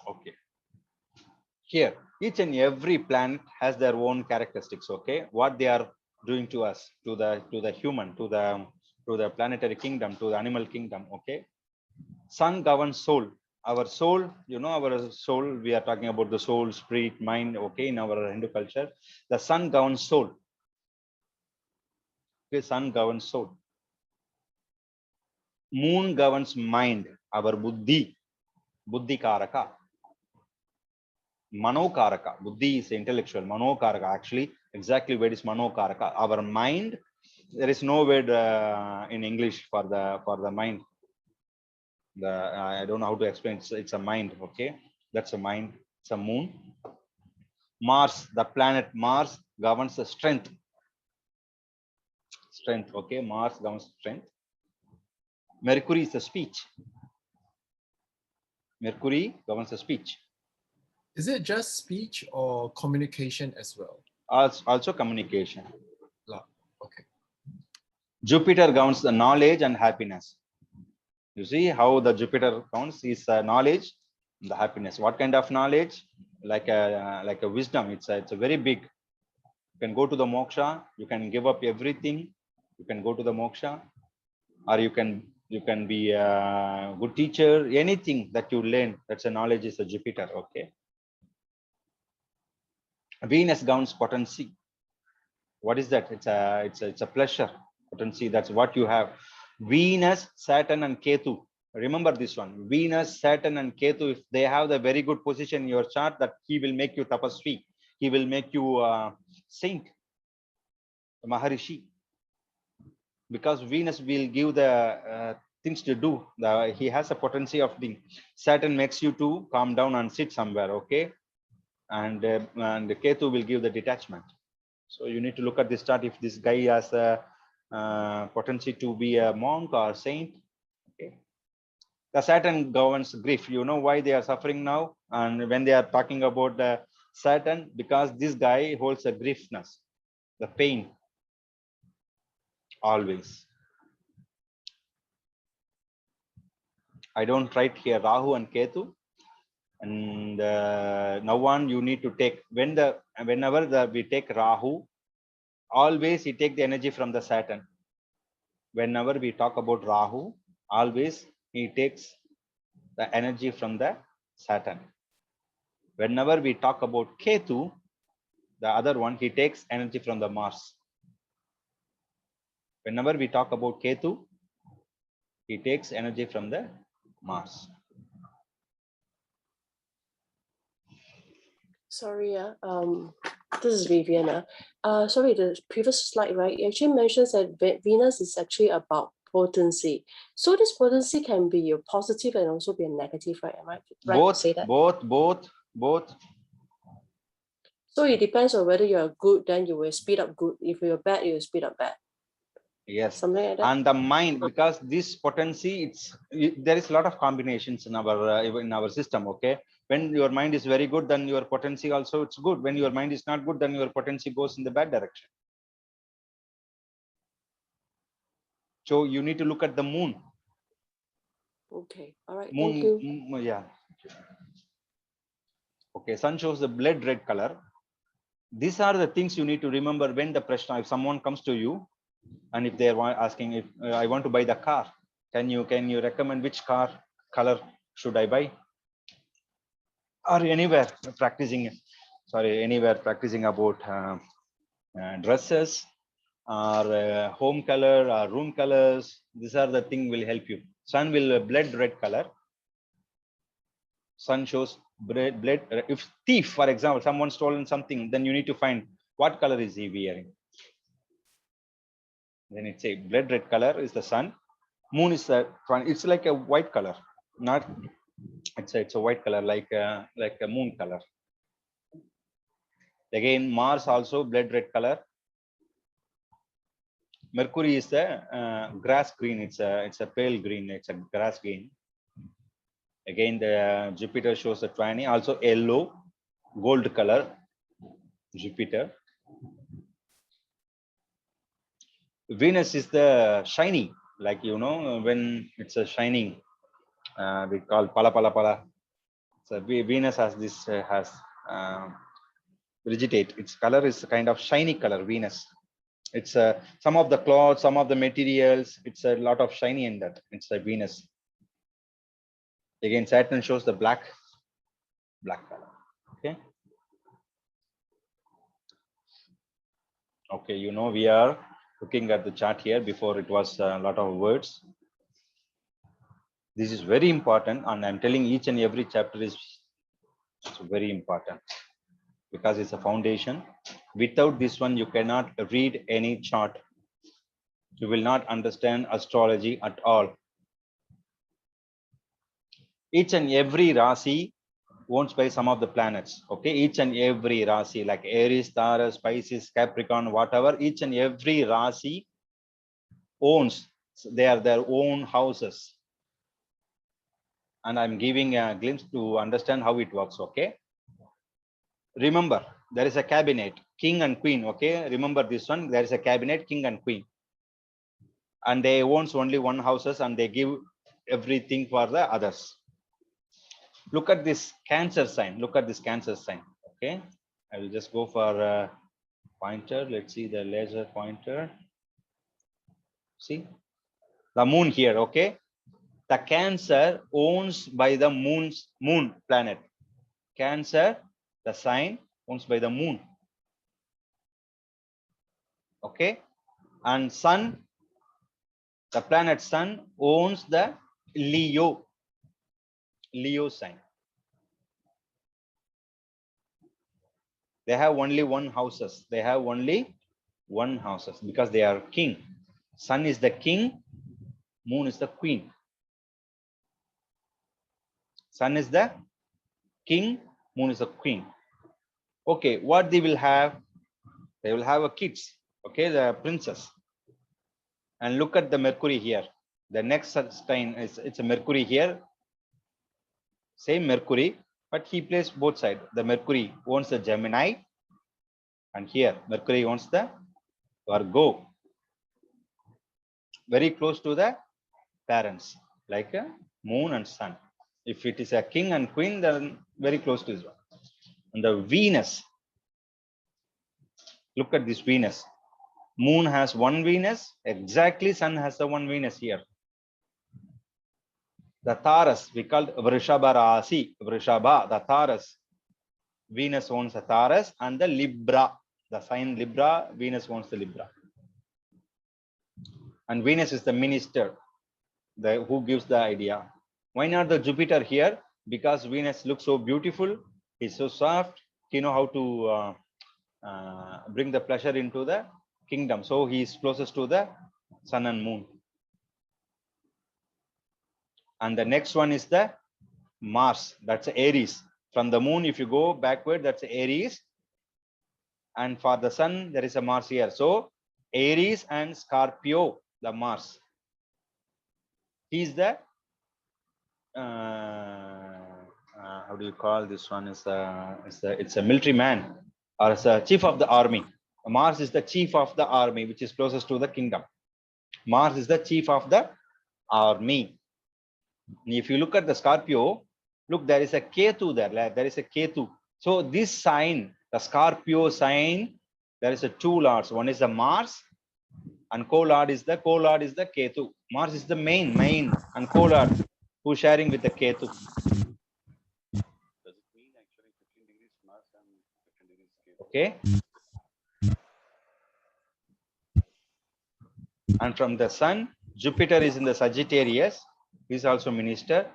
Okay. Here, each and every planet has their own characteristics. Okay, what they are doing to us, to the human, to the planetary kingdom, to the animal kingdom. Okay, sun governs soul. Our soul, you know, our soul. We are talking about the soul, spirit, mind. Okay, in our Hindu culture, the sun governs soul. Okay, sun governs soul. Moon governs mind. Our buddhi karaka. Manokaraka. Buddhi is intellectual. Manokaraka. Actually, exactly where is Manokaraka? Our mind. There is no word in English for the mind. I don't know how to explain. It's a mind. Okay, that's a mind. It's a moon. Mars, the planet Mars governs the strength. Strength. Okay, Mars governs strength. Mercury is the speech. Mercury governs the speech. Is it just speech or communication as well? Also communication. Okay. Jupiter governs the knowledge and happiness. You see how the Jupiter counts is knowledge, the happiness. What kind of knowledge? Like a wisdom. It's a very big. You can go to the moksha. You can give up everything. You can go to the moksha, or you can be a good teacher. Anything that you learn, that's a knowledge is a Jupiter. Okay. Venus governs potency. What is that? It's a pleasure. Potency. That's what you have. Venus, Saturn, and Ketu. Remember this one. Venus, Saturn, and Ketu. If they have the very good position in your chart, that he will make you tapasvi. He will make you saint, maharishi. Because Venus will give the things to do. He has a potency of being. Saturn makes you to calm down and sit somewhere. Okay. And Ketu will give the detachment. So you need to look at this chart if this guy has a potency to be a monk or saint. Okay. The Saturn governs grief. You know why they are suffering now? And when they are talking about the Saturn, because this guy holds a griefness, the pain, always. I don't write here Rahu and Ketu. And now on you need to take whenever we take Rahu, always he take the energy from the Saturn. Whenever we talk about Rahu, always he takes the energy from the Saturn. Whenever we talk about Ketu, The other one, he takes energy from the Mars. Whenever we talk about Ketu, he takes energy from the Mars. Sorry, this is Viviana. Sorry, the previous slide, right? It actually mentions that Venus is actually about potency. So this potency can be a positive and also be a negative, right? Am I right to say that? Both. So it depends on whether you're good, then you will speed up good. If you're bad, you will speed up bad. Yes. Something like that. And the mind, because this potency, there is a lot of combinations in our system. Okay. When your mind is very good, then your potency also it's good. When your mind is not good, then your potency goes in the bad direction. So you need to look at the moon. Okay. All right. Moon, Thank you. yeah. Okay. Sun shows the blood red color. These are the things you need to remember when the Prashna, if someone comes to you and if they are asking if I want to buy the car, can you recommend which car color should I buy? Or anywhere practicing about dresses or home color or room colors. These are the thing will help you. Sun will blood red color. Sun shows blood. If thief, for example, someone stolen something, then you need to find what color is he wearing. Then it's a blood red color is the sun. Moon is it's like a white color, not it's a white color like a moon color. Again, Mars also blood red color. Mercury is the grass green. It's a pale green. It's a grass green. Again, the Jupiter shows the triangle, also yellow, gold color. Jupiter. Venus is the shiny, like when it's a shining, we call pala pala pala. So Venus has this vegetate. Its color is a kind of shiny color. Venus. It's some of the clothes, some of the materials. It's a lot of shiny in that. It's a Venus. Again, Saturn shows the black color. Okay. Okay, we are looking at the chart here. Before it was a lot of words. This is very important, and I'm telling each and every chapter is very important because it's a foundation. Without this one, you cannot read any chart. You will not understand astrology at all. Each and every Rasi owns by some of the planets. Okay, each and every Rasi like Aries, Taurus, Pisces, Capricorn, whatever, each and every Rasi owns, they are their own houses. And I'm giving a glimpse to understand how it works. Okay. Remember, there is a cabinet, king and queen. Okay. Remember this one. There is a cabinet, king and queen. And they owns only one houses and they give everything for the others. Look at this Cancer sign. Look at this Cancer sign. Okay. I will just go for a pointer. Let's see the laser pointer. See the moon here. Okay. The Cancer owns by the moon planet. Cancer, the sign owns by the moon. Okay. And sun, the planet sun owns the Leo sign. They have only one houses. They have only one houses because they are king. Sun is the king, moon is the queen. Sun is the king, moon is the queen. Okay, what they will have? They will have a kids. Okay, the princess. And look at the Mercury here. The next sign is it's a Mercury here. Same Mercury, but he plays both sides. The Mercury owns the Gemini, and here Mercury owns the Virgo. Very close to the parents, like a moon and sun. If it is a king and queen, then very close to this one. And the Venus. Look at this Venus. Moon has one Venus. Exactly, sun has the one Venus here. The Taurus, we called Vrishabha Rasi. Vrishabha, the Taurus. Venus owns the Taurus, and the Libra, the sign Libra, Venus owns the Libra. And Venus is the minister, who gives the idea. Why not the Jupiter here? Because Venus looks so beautiful, he's so soft, he know how to bring the pleasure into the kingdom. So he is closest to the sun and moon. And the next one is the Mars, that's Aries. From the moon, if you go backward, that's Aries. And for the sun, there is a Mars here. So Aries and Scorpio, the Mars. He's the how do you call this one? It's a military man, or it's a chief of the army. Mars is the chief of the army, which is closest to the kingdom. Mars is the chief of the army. If you look at the Scorpio, look, there is a Ketu there. There is a Ketu. So this sign, the Scorpio sign, there is a two lords. One is the Mars, and co-lord is the Ketu. Mars is the main, and co-lord who's sharing with the Ketu. Okay. And from the sun, Jupiter is in the Sagittarius. He's also minister.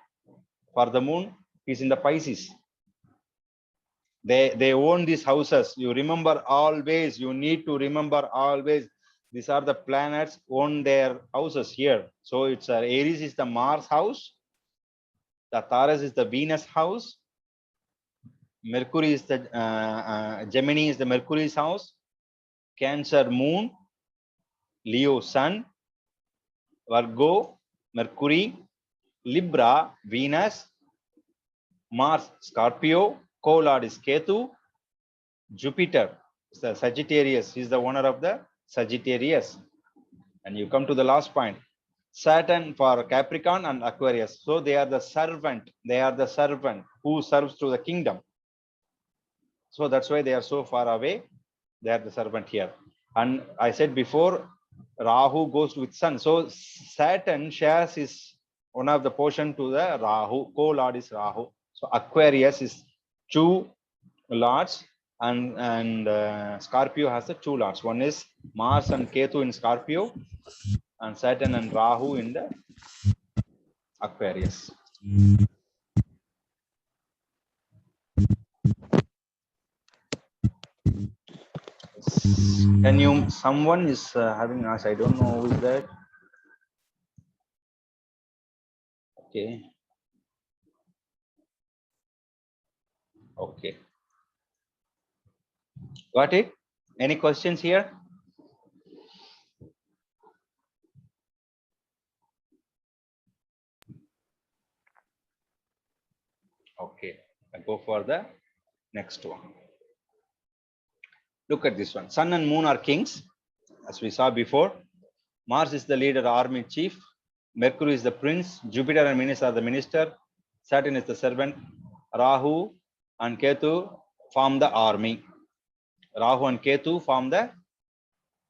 For the moon, he's in the Pisces. They own these houses. You remember always, you need to remember always, these are the planets own their houses here. So it's Aries is the Mars house. The Taurus is the Venus house. Mercury is the Gemini is the Mercury's house. Cancer moon. Leo sun. Virgo Mercury. Libra Venus. Mars Scorpio. Co-lord is Ketu. Jupiter is the Sagittarius. He's the owner of the Sagittarius. And you come to the last point. Saturn for Capricorn and Aquarius. So they are the servant. They are the servant who serves to the kingdom. So that's why they are so far away. They are the servant here. And I said before, Rahu goes with sun. So Saturn shares his one of the portion to the Rahu. Co-lord is Rahu. So Aquarius is two lords, and Scorpio has the two lords. One is Mars and Ketu in Scorpio, and Saturn and Rahu in the Aquarius. Can you, someone is having us, I don't know who is that. Okay. Okay. Got it? Any questions here? Okay, I go for the next one. Look at this one. Sun and moon are kings, as we saw before. Mars is the leader, army chief. Mercury is the prince. Jupiter and Venus are the minister. Saturn is the servant. Rahu and Ketu form the army. Rahu and Ketu form the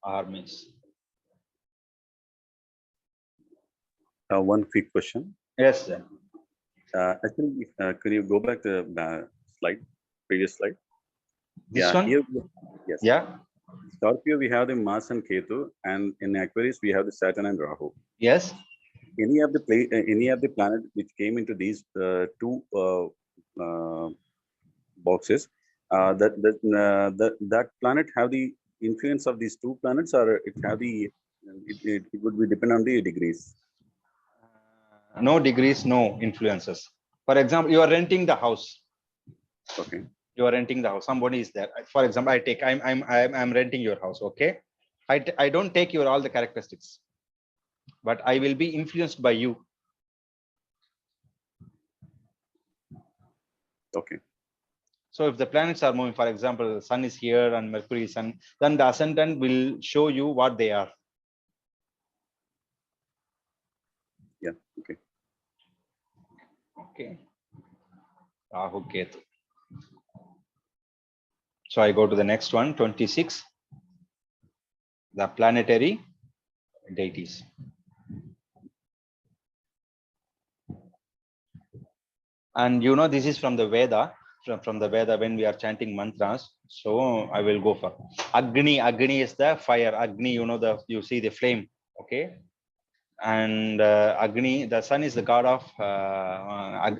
armies. One quick question. Yes, sir. Actually, can you go back to the slide, previous slide? This one? Here, yes. Yeah. Scorpio, we have the Mars and Ketu, and in Aquarius, we have the Saturn and Rahu. Yes. Any of the planet which came into these two boxes, that planet have the influence of these two planets, or it have the it would be depend on the degrees. No degrees, no influences. For example, you are renting the house. Okay. You are renting the house. Somebody is there. For example, I'm renting your house. Okay. I don't take your all the characteristics, but I will be influenced by you. Okay. So if the planets are moving, for example, the sun is here and Mercury is sun, then the ascendant will show you what they are. Yeah. Okay. Okay. Rahu Ketu. So I go to the next one, 26. The planetary deities. And you know, this is from the Veda. from the Veda when we are chanting mantras. So I will go for Agni. Agni is the fire. Agni, you see the flame. Okay. And Agni, the sun is the god of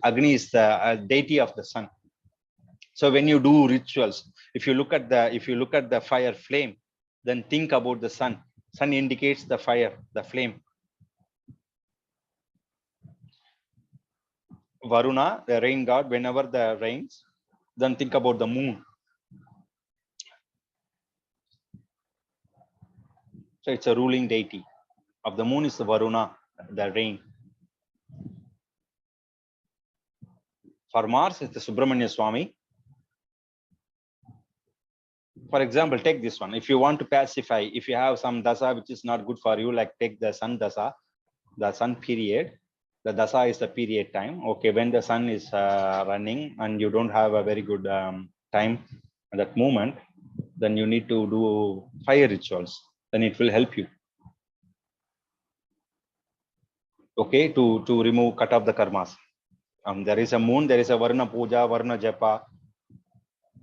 Agni is the deity of the sun. So when you do rituals, if you look at the fire flame, then think about the sun. Sun indicates the fire, the flame. Varuna, the rain god, whenever the rains, then think about the moon. So it's a ruling deity of the moon is the Varuna, the rain. For Mars, it's the Subramanya Swami. For example, take this one. If you want to pacify, if you have some dasa which is not good for you, like take the sun dasa, the sun period. The dasa is the period time. Okay, when the sun is running and you don't have a very good time at that moment, then you need to do fire rituals. Then it will help you. Okay, to remove, cut off the karmas. There is a moon, there is a Varna Puja, Varna Japa.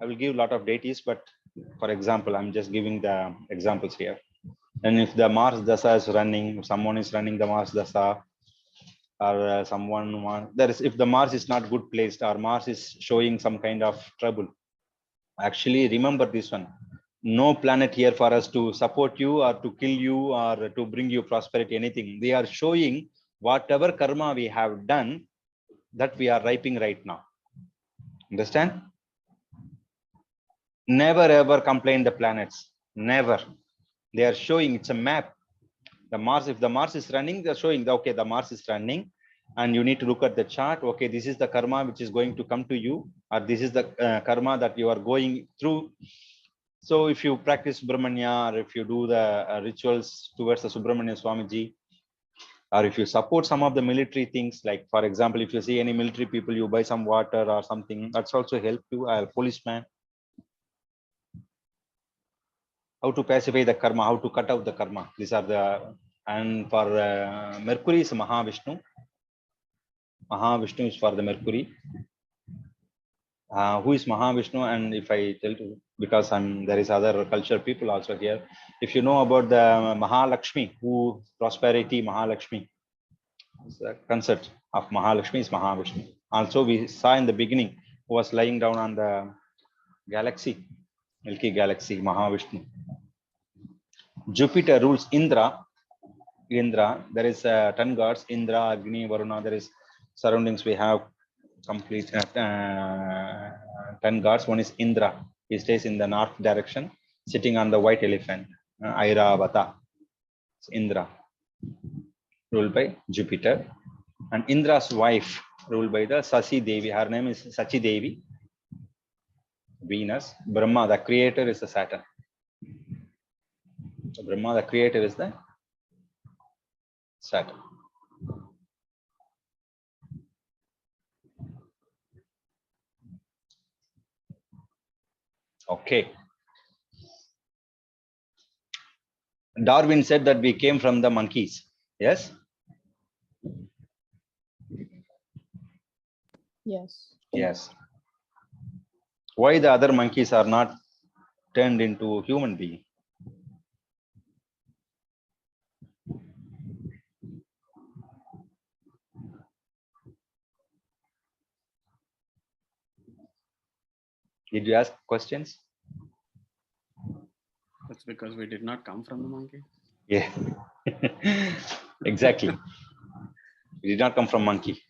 I will give a lot of deities, but for example, I'm just giving the examples here. And if the Mars Dasa is running, if someone is running the Mars Dasa, or if the Mars is not good placed, or Mars is showing some kind of trouble, actually remember this one. No planet here for us to support you or to kill you or to bring you prosperity, anything. They are showing whatever karma we have done, that we are reaping right now. Understand? Never ever complain the planets. Never. They are showing, it's a map. The Mars, if the Mars is running, they're showing that, okay, the Mars is running and you need to look at the chart. Okay, this is the karma which is going to come to you, or this is the karma that you are going through. So if you practice Subramanya, or if you do the rituals towards the Subramanya Swamiji, or if you support some of the military things, like for example, if you see any military people, you buy some water or something, that's also help you. A policeman. How to pacify the karma, how to cut out the karma. These are the, and for Mercury is Mahavishnu. Mahavishnu is for the Mercury. Who is Mahavishnu? And if I tell you, because there is other culture people also here. If you know about the Mahalakshmi, who prosperity Mahalakshmi, the concept of Mahalakshmi is Mahavishnu. Also, we saw in the beginning who was lying down on the galaxy, Milky Galaxy, Mahavishnu. Jupiter rules Indra. There is 10 gods, Indra, Agni, Varuna. There is surroundings. We have complete 10 gods. One is Indra. He stays in the north direction, sitting on the white elephant, Airavata. It's Indra, ruled by Jupiter. And Indra's wife, ruled by the Sasi Devi. Her name is Sachi Devi. Venus. Brahma, the creator, is the Saturn. So Brahma, the creator, is the Saturn. Okay. Darwin said that we came from the monkeys. Yes? Yes. Yes. Why the other monkeys are not turned into human beings? Did you ask questions? That's because we did not come from the monkey. Yeah, exactly. We did not come from monkey.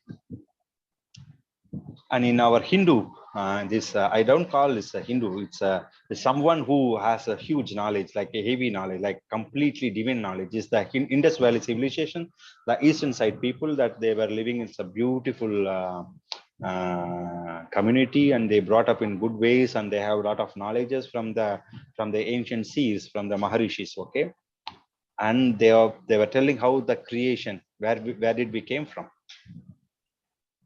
And in our Hindu, I don't call this a Hindu. It's someone who has a huge knowledge, like a heavy knowledge, like completely divine knowledge. Is the Indus Valley civilization, the eastern side people, that they were living in some beautiful community, and they brought up in good ways, and they have a lot of knowledges from the ancient seas, from the Maharishis. Okay, and they were telling how the creation, where did we came from.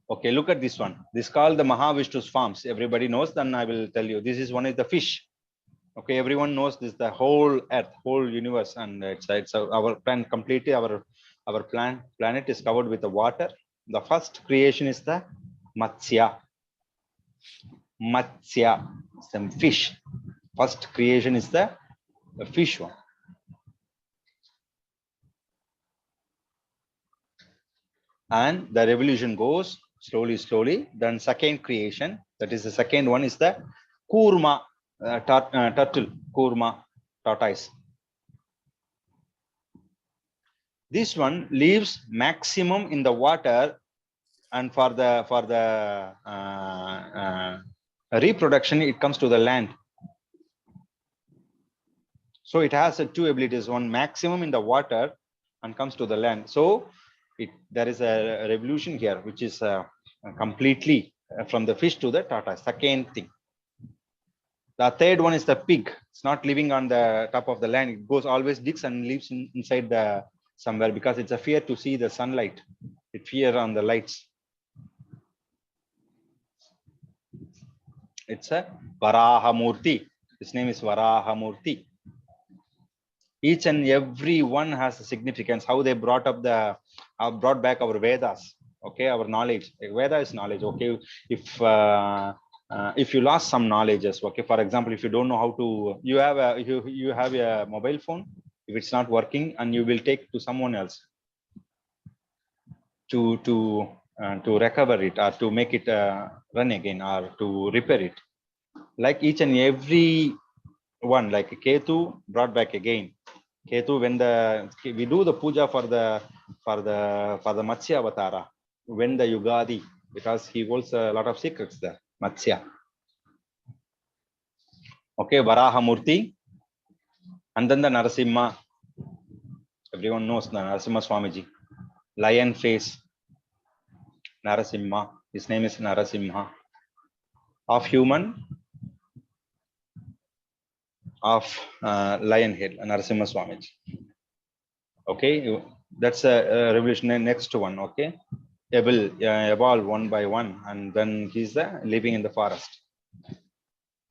Okay, look at this one. This is called the Mahavishnu's farms. Everybody knows. Then I will tell you. This is one of the fish. Okay, everyone knows this. The whole Earth, whole universe, and it's our planet completely. Our planet is covered with the water. The first creation is the Matsya. Matsya, some fish. First creation is the fish one. And the revolution goes slowly. Then second creation, that is the second one, is the Kurma, turtle, Kurma, tortoise. This one lives maximum in the water, and for the reproduction, it comes to the land. So it has two abilities: one maximum in the water, and comes to the land. So there is a revolution here, which is completely from the fish to the tortoise. Second thing. The third one is the pig. It's not living on the top of the land. It goes always digs and lives inside the somewhere, because it's a fear to see the sunlight. It fear on the lights. It's a Varahamurti. His name is Varahamurti. Each and every one has a significance. How they brought back our Vedas. Okay, our knowledge. Veda is knowledge. Okay, if you lost some knowledges. Okay, for example, if you don't know how to, you have a mobile phone. If it's not working, and you will take to someone else to recover it, or to make it run again, or to repair it. Like each and every one, like Ketu brought back again. Ketu, when we do the puja for the Matsya Avatara, when the Yugadi, because he holds a lot of secrets there, Matsya. Okay, Varahamurti, and then the Narasimha. Everyone knows the Narasimha Swamiji. Lion face, Narasimha. His name is Narasimha. Of human, of lion head, Narasimha Swamiji. Okay, that's a revolutionary. Next one. Okay, evolve one by one, and then he's living in the forest.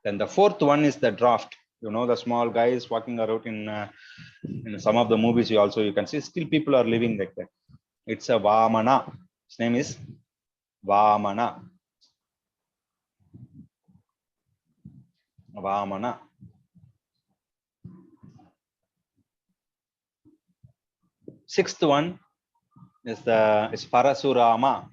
Then the fourth one is the draft. You know, the small guys walking around in some of the movies. You can see still people are living like that. It's a Vamana. His name is Vamana. Vamana. Sixth one is Parasurama,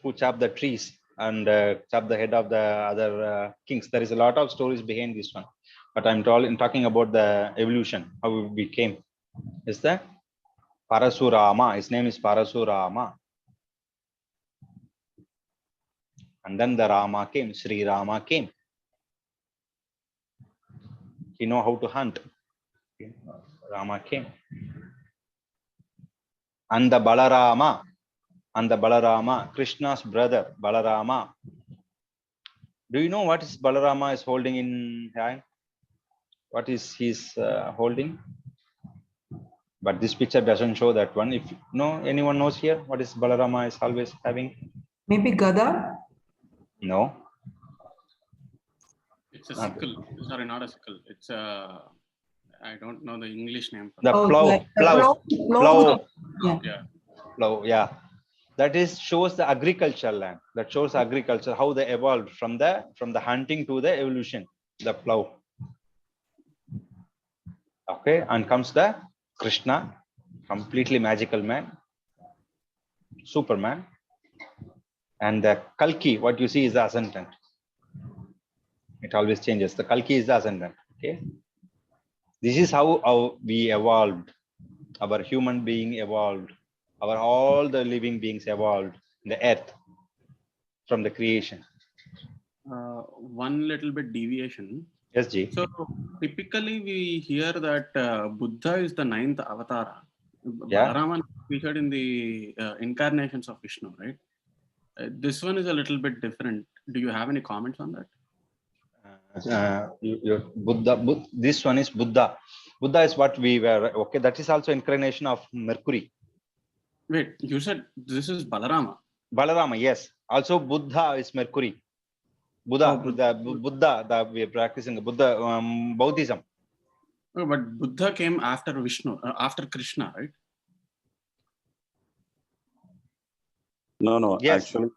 who chopped the trees and chopped the head of the other kings. There is a lot of stories behind this one, but I'm talking about the evolution, how we became. Is the Parasurama. His name is Parasurama. And then the Rama came. Sri Rama came. He know how to hunt. Rama came. And the Balarama, Krishna's brother, Balarama. Do you know what is Balarama is holding in hand? What is he's holding? But this picture doesn't show that one. If anyone knows here, what is Balarama is always having? Maybe Gada? No. It's a sickle. Sorry, not a sickle. It's a, I don't know the English name. The plow. Yeah. Plow, yeah. That shows the agriculture land. That shows agriculture, how they evolved from the hunting to the evolution. The plow. Okay, and comes the Krishna, completely magical man, Superman. And the Kalki, what you see is the ascendant. It always changes. The Kalki is the ascendant. Okay. This is how we evolved. Our human being evolved. All the living beings evolved in the earth from the creation. One little bit deviation. Yes, Ji. So typically we hear that Buddha is the 9th avatar. Yeah. Balaraman featured in the incarnations of Vishnu, right? This one is a little bit different. Do you have any comments on that? Buddha. This one is Buddha. Buddha is what we were. Okay, that is also incarnation of Mercury. Wait, you said this is Balarama. Balarama, yes. Also, Buddha is Mercury. Buddha, Buddha, we are practicing Buddha Buddhism. Oh, but Buddha came after Vishnu, after Krishna, right? No, Yes. actually.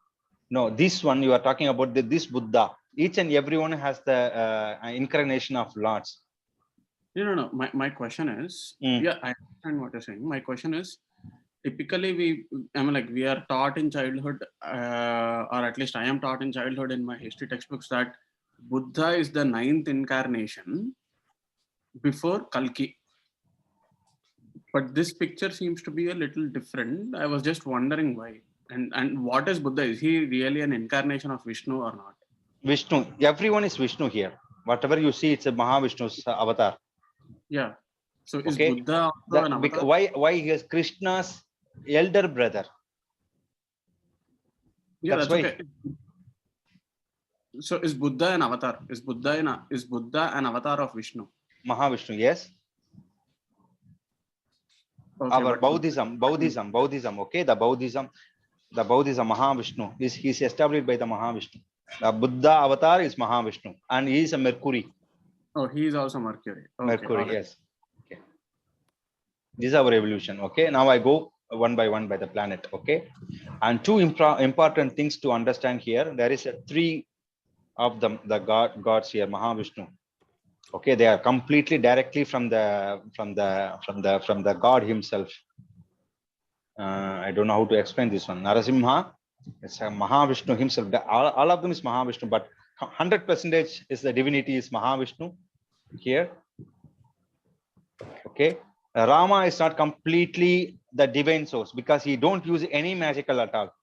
No, this one you are talking about this Buddha. Each and everyone has the incarnation of lords. No. My question is, yeah, I understand what you're saying. My question is, typically we are taught in childhood, or at least I am taught in childhood in my history textbooks that Buddha is the 9th incarnation before Kalki. But this picture seems to be a little different. I was just wondering why. And what is Buddha? Is he really an incarnation of Vishnu or not? Vishnu. Everyone is Vishnu here. Whatever you see, it's a Mahavishnu's avatar. Yeah. So is Buddha also an avatar? Why he is Krishna's elder brother? Yeah, that's okay. So is Buddha an avatar? Is Buddha an avatar of Vishnu? Mahavishnu, yes. Okay, Our Buddhism. Okay, the Buddhism, Mahavishnu is established by the Mahavishnu. The Buddha avatar is Mahavishnu, and he is a Mercury. Oh, he is also Mercury. Okay, Mercury, yes. Okay. This is our evolution. Okay, now I go one by one by the planet. Okay, and two important things to understand here. There is three of them, the gods here, Mahavishnu. Okay, they are completely directly from the God himself. I don't know how to explain this one. Narasimha, it's a Mahavishnu himself. All of them is Mahavishnu, but 100% is the divinity is Mahavishnu here. Okay, Rama is not completely the divine source because he don't use any magical at all.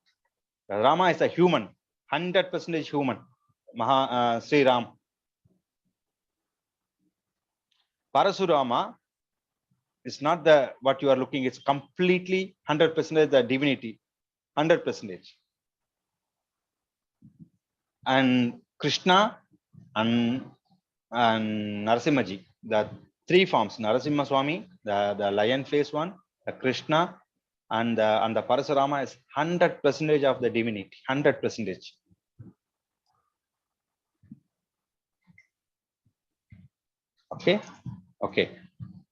Rama is a human, 100% human. Sri Ram. Parasurama is not the what you are looking. It's completely 100% the divinity, 100%. And Krishna and Narasimhaji, the three forms: Narasimha Swami, the lion face one, the Krishna, and the Parasurama is 100% of the divinity, 100%. Okay.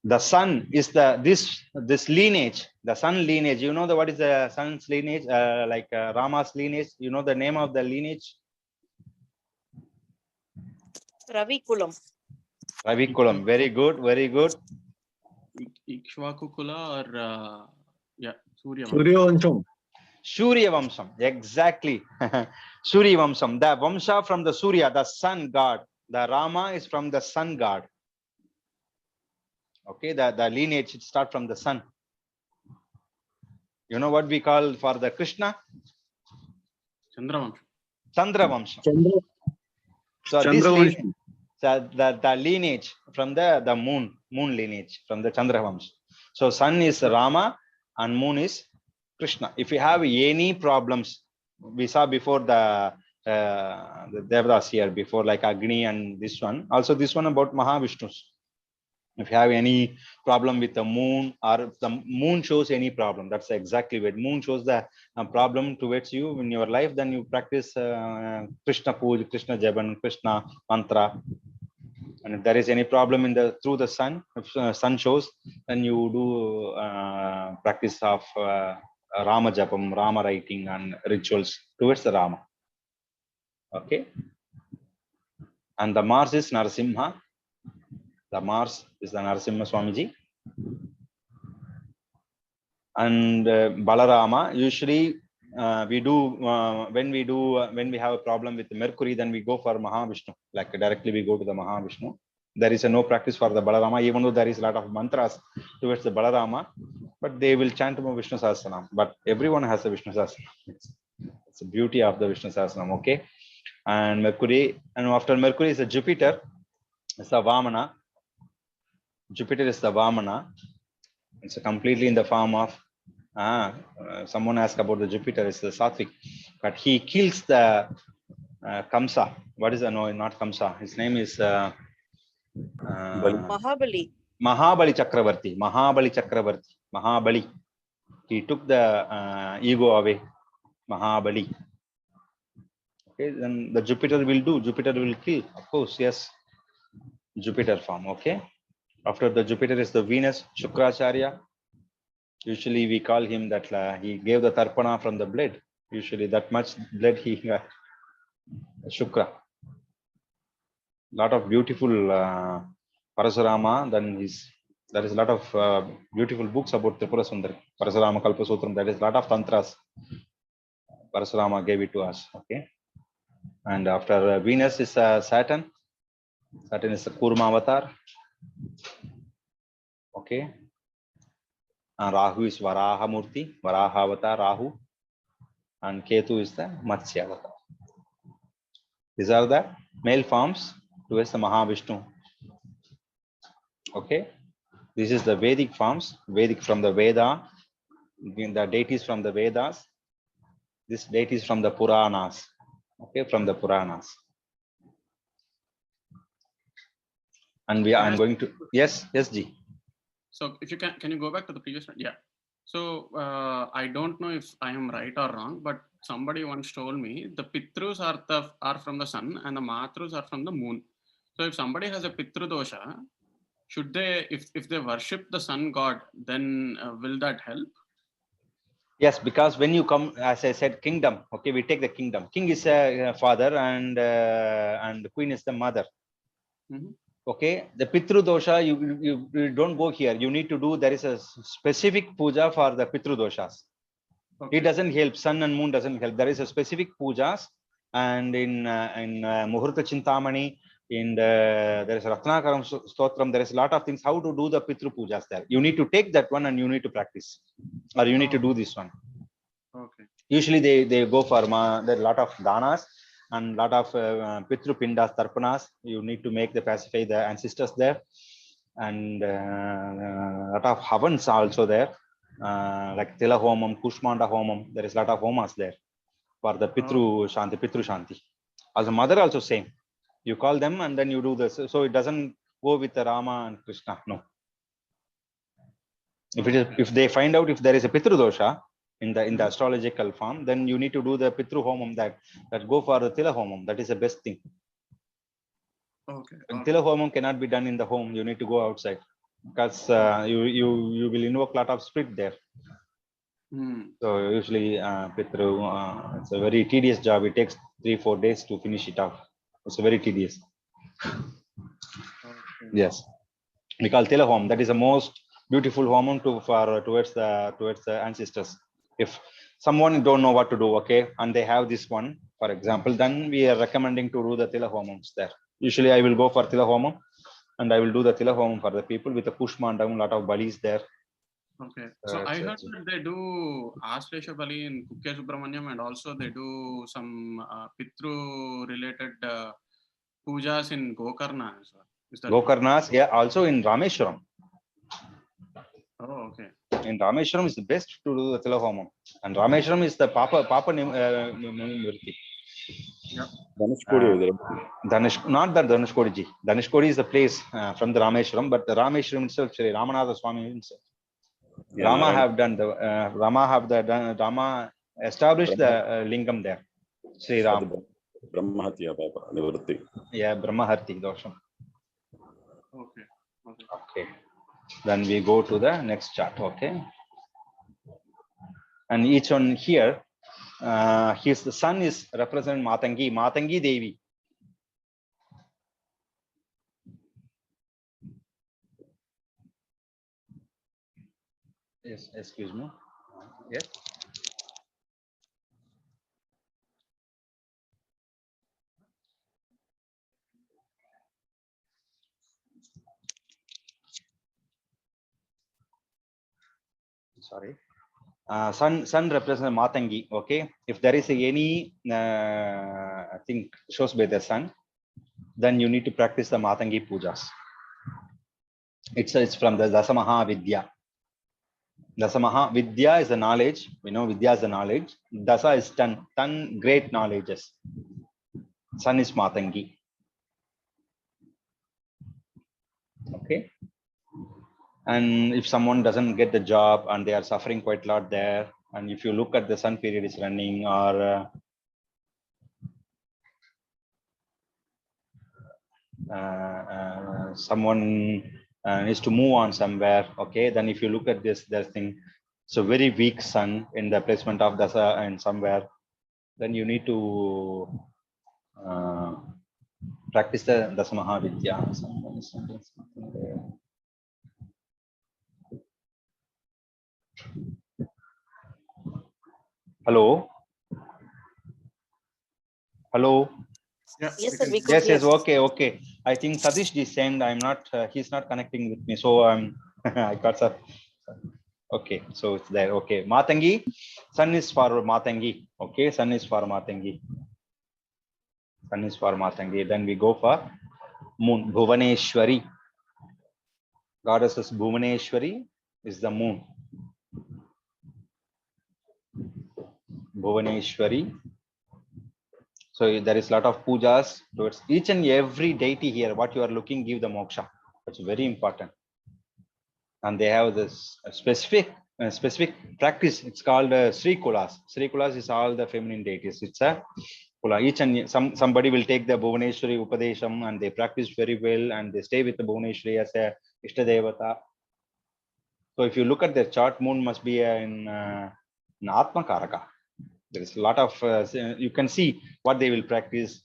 The sun is this lineage, the sun lineage. You know what is the sun's lineage? Like Rama's lineage. You know the name of the lineage? Ravikulam. Ravikulam. Very good. Very good. Ikshvakukula or Suryavamsam. Suryavamsam. Exactly. Suryavamsam. The Vamsha from the Surya, the sun god. The Rama is from the sun god. Okay, the lineage start from the sun. You know what we call for the Krishna? Chandravamsha. So this lineage, the lineage from the moon lineage from the Chandravamsha. So sun is Rama and moon is Krishna. If you have any problems, we saw before the Devadas here before, like Agni and this one. Also this one about Mahavishnus. If you have any problem with the moon, or if the moon shows any problem, that's exactly what moon shows the problem towards you in your life, then you practice Krishna Puja, Krishna Jaban, Krishna Mantra. And if there is any problem through the sun, if sun shows, then you do practice of Rama Japam, Rama writing and rituals towards the Rama. Okay. And the Mars is Narasimha. The Mars is the Narasimha Swamiji. And Balarama, usually we do when we have a problem with Mercury, then we go for Mahavishnu. Like directly we go to the Mahavishnu. There is no practice for the Balarama, even though there is a lot of mantras towards the Balarama, but they will chant Vishnu Sahasranam. But everyone has a Vishnu Sahasranam. It's the beauty of the Vishnu Sahasranam. Okay. And Mercury, and after Mercury is a Jupiter. It's a Vamana. Jupiter is the Vamana. It's completely in the form of someone asked about the Jupiter. It's the Satvik, but he kills the Kamsa. What is the no? Not Kamsa. His name is Mahabali. Mahabali Chakravarti. Mahabali. He took the ego away. Mahabali. Okay, then the Jupiter will do. Jupiter will kill. Of course, yes. Jupiter form. Okay. After the Jupiter is the Venus, Shukracharya. Usually we call him that he gave the tarpana from the blood. Usually that much blood he got. Shukra. lot of beautiful Parasurama. Then there is a lot of beautiful books about Tripura Sundari, Parasurama Kalpasutram. There is a lot of tantras. Parasurama gave it to us. Okay, and after Venus is Saturn. Saturn is the Kurma avatar. Okay, Rahu is Varaha Murti, Varaha avatar Rahu, and Ketu is the Matsya avatar. These are the male forms towards the Mahavishnu. Okay, this is the Vedic forms, Vedic from the Veda, the deities from the Vedas. This deities from the Puranas. Okay, from the Puranas. And I'm going to, yes, G. So if you can you go back to the previous one? Yeah. So I don't know if I am right or wrong, but somebody once told me the Pitrus are from the sun and the Matrus are from the moon. So if somebody has a Pitru dosha, should they, if they worship the sun god, then will that help? Yes, because when you come, as I said, kingdom. Okay, we take the kingdom. King is a father, and the queen is the mother. Mm-hmm. Okay, the Pitru dosha, you don't go here. You need to do. There is a specific puja for the Pitru doshas. Okay. It doesn't help. Sun and moon doesn't help. There is a specific pujas, and in Muhurta Chintamani, there is Ratnakaram Stotram. There is a lot of things how to do the Pitru pujas there. You need to take that one and you need to practice, or you need to do this one. Okay. Usually they go for there are a lot of danas and lot of Pitru Pindas, Tarpanas. You need to make the pacify the ancestors there, and lot of havans also there. Like Tila Homam, Kushmanda Homam, there is a lot of homas there for the Pitru Shanti. As a mother also same. You call them and then you do this. So it doesn't go with the Rama and Krishna. No. If they find out if there is a Pitru dosha in the astrological form, then you need to do the Pitru Homam that go for the Tila Homam. That is the best thing. Okay. Tila Homam cannot be done in the home. You need to go outside. Because you will invoke a lot of spirit there. So usually Pitru, it's a very tedious job. It takes 3-4 days to finish it off. It's very tedious. Okay. Yes, we call Tila Home. That is the most beautiful home towards the ancestors. If someone don't know what to do, okay, and they have this one, for example, then we are recommending to do the Tila Homams there. Usually I will go for Tila Homam. And I will do the Tila Homam for the people with the Pushmandam, lot of balis there. Okay. So I heard that they do Aslesha Bali in Kukke Subramanyam, and also they do some Pitru related pujas in Gokarna as well. Is that Gokarnas, yeah, also in Rameshwaram. Oh, okay. In Rameshwaram is the best to do the Tila Homam. And Rameshwaram is the Papa Murti. Yeah. Not that Dhanushkodi. Dhanushkodi is the place from the Rameshwaram, but the Rameshwaram itself, Shri Ramanatha Swami himself. Yeah, Rama established the lingam there. Sri Ram. Brahmahatya Papa Nivritti. Yeah, Brahmaharti Dosham. Okay. Okay. Then we go to the next chart. Okay. And each one here, the sun is represent Matangi Devi. Yes, excuse me. Yes. Sorry. Sun represents Matangi. Okay. If there is any thing shows by the sun, then you need to practice the Matangi pujas. It's from the Dasa mahavidya. Dasa mahavidya is the knowledge. We know Vidya is the knowledge. Dasa is 10 great knowledges. Sun is Matangi. Okay. And if someone doesn't get the job and they are suffering quite a lot there, and if you look at the sun period is running, or someone needs to move on somewhere, okay, then if you look at this thing, so very weak sun in the placement of Dasa and somewhere, then you need to practice the Dasa mahavidyas. Hello. Hello. Yes, sir, we could Yes, hear. yes, okay. I think Satish ji sent. I'm not. He's not connecting with me, so I'm. I got sir. Okay, so it's there. Okay, Matangi. Sun is for Matangi. Okay, sun is for Matangi. Sun is for Matangi. Then we go for moon. Bhuvaneshwari. Goddess is Bhuvaneshwari is the moon. Bhuvaneshwari. So there is a lot of pujas towards each and every deity here. What you are looking, give the moksha. That's very important. And they have this specific practice. It's called Sri Kulas. Sri Kulas is all the feminine deities. It's a kula. Each and somebody will take the Bhuvaneshwari Upadesham and they practice very well and they stay with the Bhuvaneshwari as a Ishtadevata. So if you look at their chart, moon must be in Atma Karaka. There is a lot of you can see what they will practice,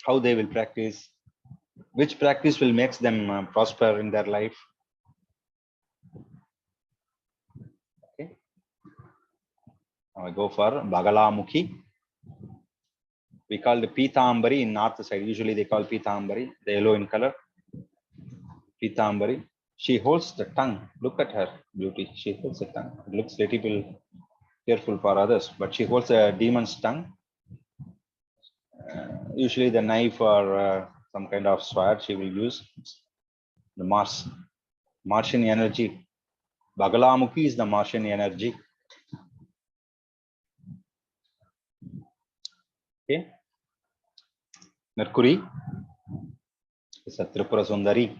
how they will practice, which practice will make them prosper in their life. Okay. Now I go for Bagalamukhi. We call the Pitambari in north side. Usually they call Pitambari, the yellow in color. Pitambari. She holds the tongue. Look at her beauty. She holds the tongue. It looks little careful for others, but she holds a demon's tongue. Usually the knife or some kind of sword she will use. The Martian energy. Bagalamukhi is the Martian energy. Okay. Mercury is a Tripura Sundari.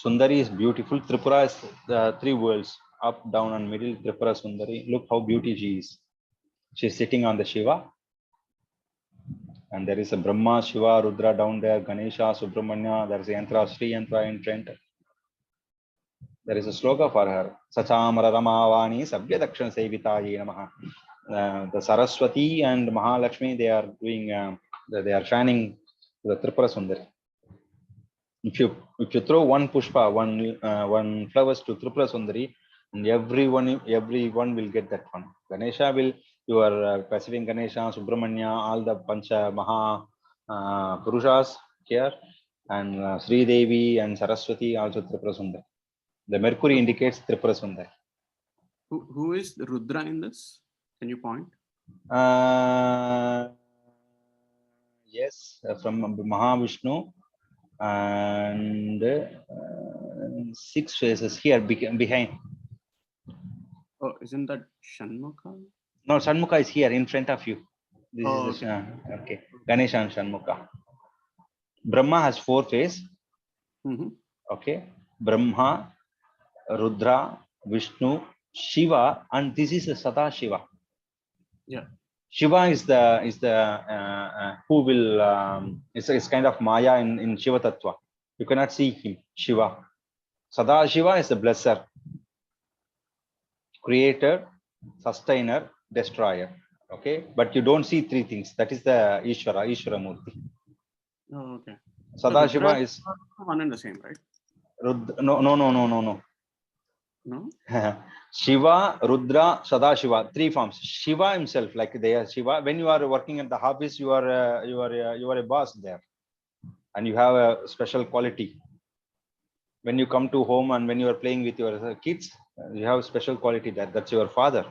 Sundari is beautiful. Tripura is the three worlds, up, down, and middle. Tripura Sundari. Look how beautiful she is. She's sitting on the Shiva. And there is a Brahma, Shiva, Rudra down there, Ganesha, Subramanya. There is a Yantra, Sri Yantra in front. There is a sloka for her. Sachamara Ramavani Sabya Dakshan Sevitaye Namaha. The Saraswati and Mahalakshmi, they are doing, they are shining the Tripura Sundari. If you throw one pushpa, one flowers to Tripura Sundari, and everyone will get that one. Ganesha will, you are specifying Ganesha, Subramanya, all the Pancha Maha Purushas here, and Sri Devi and Saraswati also Tripura Sundari. The Mercury indicates Tripura Sundari. Who is Rudra in this? Can you point? Yes, from Mahavishnu. And 6 faces here behind. Oh, isn't that Shanmukha? No, Shanmukha is here in front of you. This is okay. Okay. Ganesha and Shanmukha. Brahma has 4 faces. Okay. Brahma, Rudra, Vishnu, Shiva, and this is a Sada Shiva. Yeah. Shiva is the who will it's kind of Maya in Shiva Tattva. You cannot see him, Shiva. Sada Shiva is the blesser, creator, sustainer, destroyer. Okay, but you don't see 3 things. That is the Ishvara Murti. Oh, okay. Sada Shiva is one and the same, right? No. No. Shiva, Rudra, Sada Shiva, 3 forms. Shiva himself, like they are Shiva. When you are working at the office, you are a boss there, and you have a special quality. When you come to home and when you are playing with your kids, you have a special quality there. That's your father.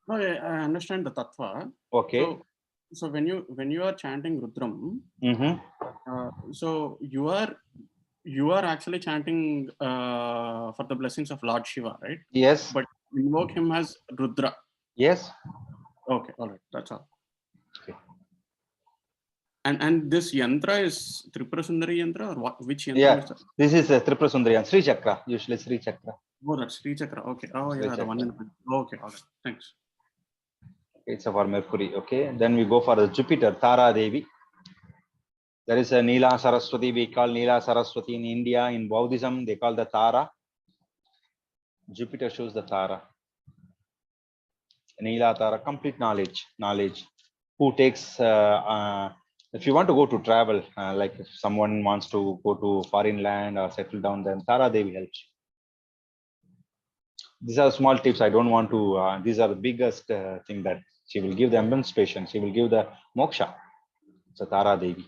Oh, yeah, I understand the tattva. Okay. So when you are chanting Rudram, so you are actually chanting for the blessings of Lord Shiva, right? Yes. But invoke him as Rudra. Yes. Okay, all right, that's all. Okay. And this yantra is Tripura Sundari yantra, or what? Which yantra is that? This is a Tripura Sundari, Sri Chakra, usually Sri Chakra. Oh, that's Sri Chakra. Okay. Oh, Sri yeah, Chakra. the one in the middle. Okay, all right. Thanks. It's for Mercury. Okay. Then we go for the Jupiter, Tara Devi. There is a Neela Saraswati. We call Neela Saraswati in India. In Buddhism, they call the Tara. Jupiter shows the Tara. Neela Tara, complete knowledge. Who takes If you want to go to travel, like if someone wants to go to foreign land or settle down, then Tara Devi helps you. These are small tips. I don't want to, these are the biggest thing that she will give the emancipation. She will give the moksha. So Tara Devi.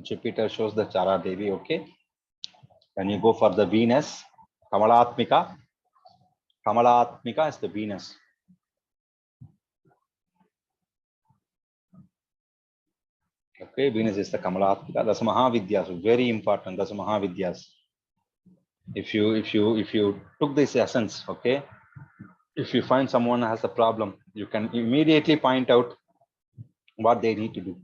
Jupiter shows the Tara Devi, okay? When you go for the Venus, Kamalatmika. Kamalatmika is the Venus. Okay, Venus is the Kamalatmika. That's mahavidyas, very important. That's mahavidyas. If you took this essence, okay, if you find someone has a problem, you can immediately point out what they need to do.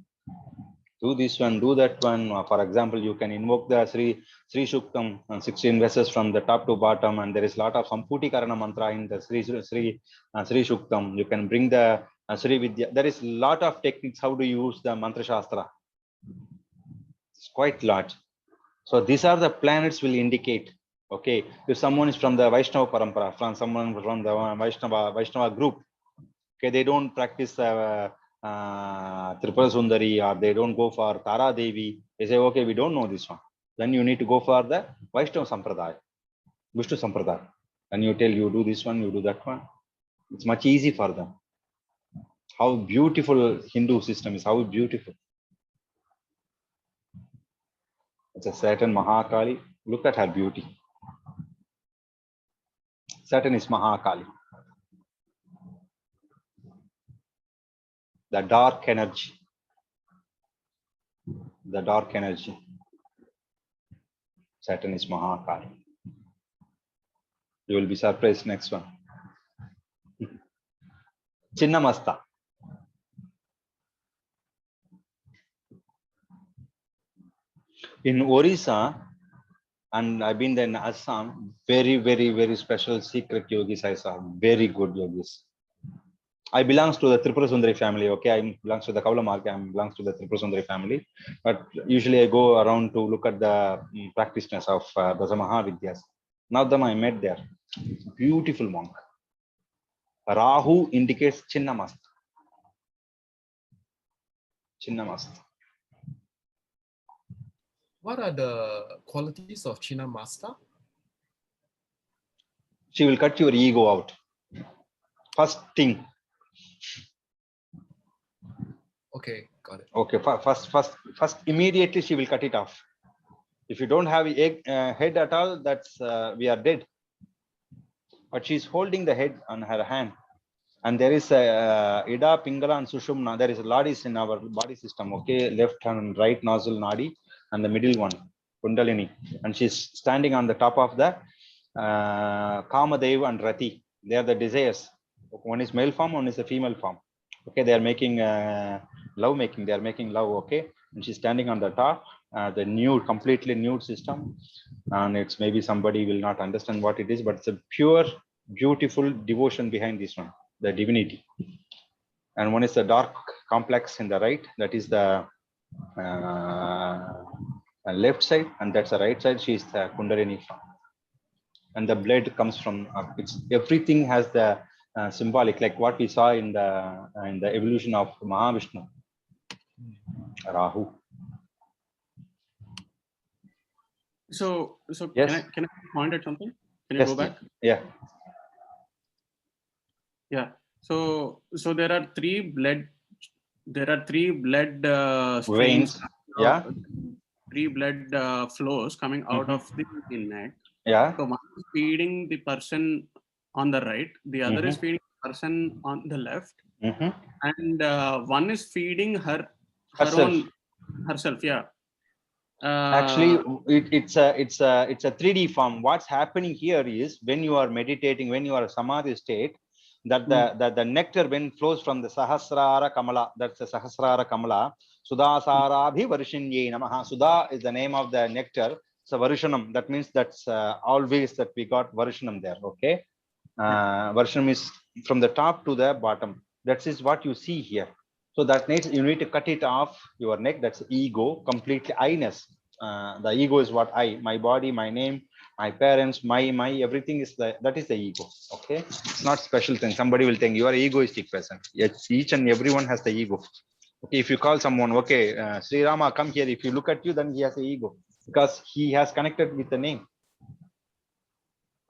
Do this one, do that one. For example, you can invoke the Sri Shuktam, 16 verses from the top to bottom, and there is a lot of Samputi Karana mantra in the Sri Shuktam. You can bring the Sri Vidya. There is a lot of techniques how to use the mantra shastra. It's quite large. So these are the planets will indicate. Okay, if someone is from the Vaishnava Parampara, from someone from the Vaishnava group, okay, they don't practice Tripura Sundari, or they don't go for Tara Devi. They say, okay, we don't know this one. Then you need to go for the Vaishnava Sampradaya, Vishnu Sampradaya. And you tell, you do this one, you do that one. It's much easy for them. How beautiful Hindu system is, how beautiful. It's a certain Mahakali. Look at her beauty. Saturn is Mahakali. The dark energy. The dark energy. Saturn is Mahakali. You will be surprised next one. Chinnamasta. In Orissa, and I've been there in Assam, very special secret yogis I saw. Very good yogis. I belongs to the Tripura Sundari family. Okay, I belongs to the Kaula Marga. I belongs to the Tripura Sundari family. But usually I go around to look at the practitioners of Dasa mahavidyas. Now them I met there. Beautiful monk. Rahu indicates Chinnamast. Chinnamast. What are the qualities of Chinnamasta? She will cut your ego out. First thing. Okay, got it. Okay, first, immediately she will cut it off. If you don't have a head at all, that's we are dead. But she's holding the head on her hand, and there is a Ida, Pingala, and Sushumna. There is a Ladis in our body system. Okay, left and right nozzle Nadi, and the middle one, Kundalini, and she's standing on the top of the Kamadev and Rati. They are the desires. One is male form, one is a female form. Okay, they are making love making. They are making love. Okay, and she's standing on the top, the nude, completely nude system, and it's maybe somebody will not understand what it is, but it's a pure, beautiful devotion behind this one, the divinity. And one is the dark complex in the right. That is the left side, and that's the right side. She is the Kundalini form, and the blood comes from. It's everything has the symbolic, like what we saw in the evolution of Mahavishnu, Rahu. So Yes. can I point at something? Can you Yes, go back? Yeah. Yeah. So there are three blood streams. Veins. Yeah. Three blood flows coming out of the neck. Yeah. So one is feeding the person on the right, the other is feeding the person on the left, and one is feeding herself. Yeah. Actually, it's a 3D form. What's happening here is when you are meditating, when you are a samadhi state, that the nectar when flows from the Sahasrara Kamala, that's the Sahasrara Kamala. Sudasarabhi Varishinyai Namaha. Sudha is the name of the nectar. So Varishanam, that means that's always that we got Varishanam there. Okay. Varishanam is from the top to the bottom. That is what you see here. So that needs, you need to cut it off your neck. That's ego, completely I-ness. The ego is what my body, my name, my parents, my everything is that is the ego. Okay, it's not special thing. Somebody will think you are an egoistic person. Yes, each and everyone has the ego. Okay, if you call someone, okay, Sri Rama, come here. If you look at you, then he has an ego because he has connected with the name.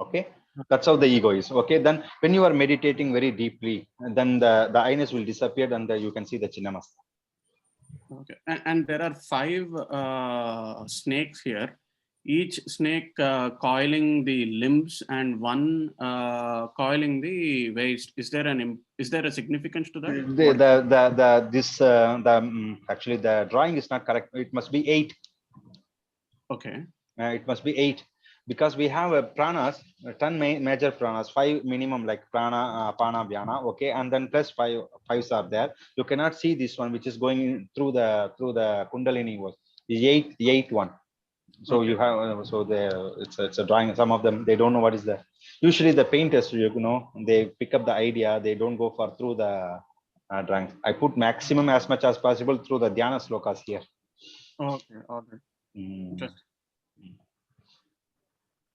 Okay, that's how the ego is. Okay, then when you are meditating very deeply, then the I-ness will disappear and you can see the Chinnamasta. Okay, and there are 5 snakes here. Each snake coiling the limbs and one coiling the waist. Is there a significance to that? Actually the drawing is not correct. It must be 8. Okay. It must be 8 because we have a pranas, 10 major pranas, 5 minimum like prana, apana, vyana. Okay, and then plus 5s are there. You cannot see this one which is going through the Kundalini was the 8 one. So okay. You have it's a drawing. Some of them they don't know what is that. Usually the painters, you know, they pick up the idea. They don't go for through the drawings. I put maximum as much as possible through the dhyana slokas here. Okay, all right. Interesting.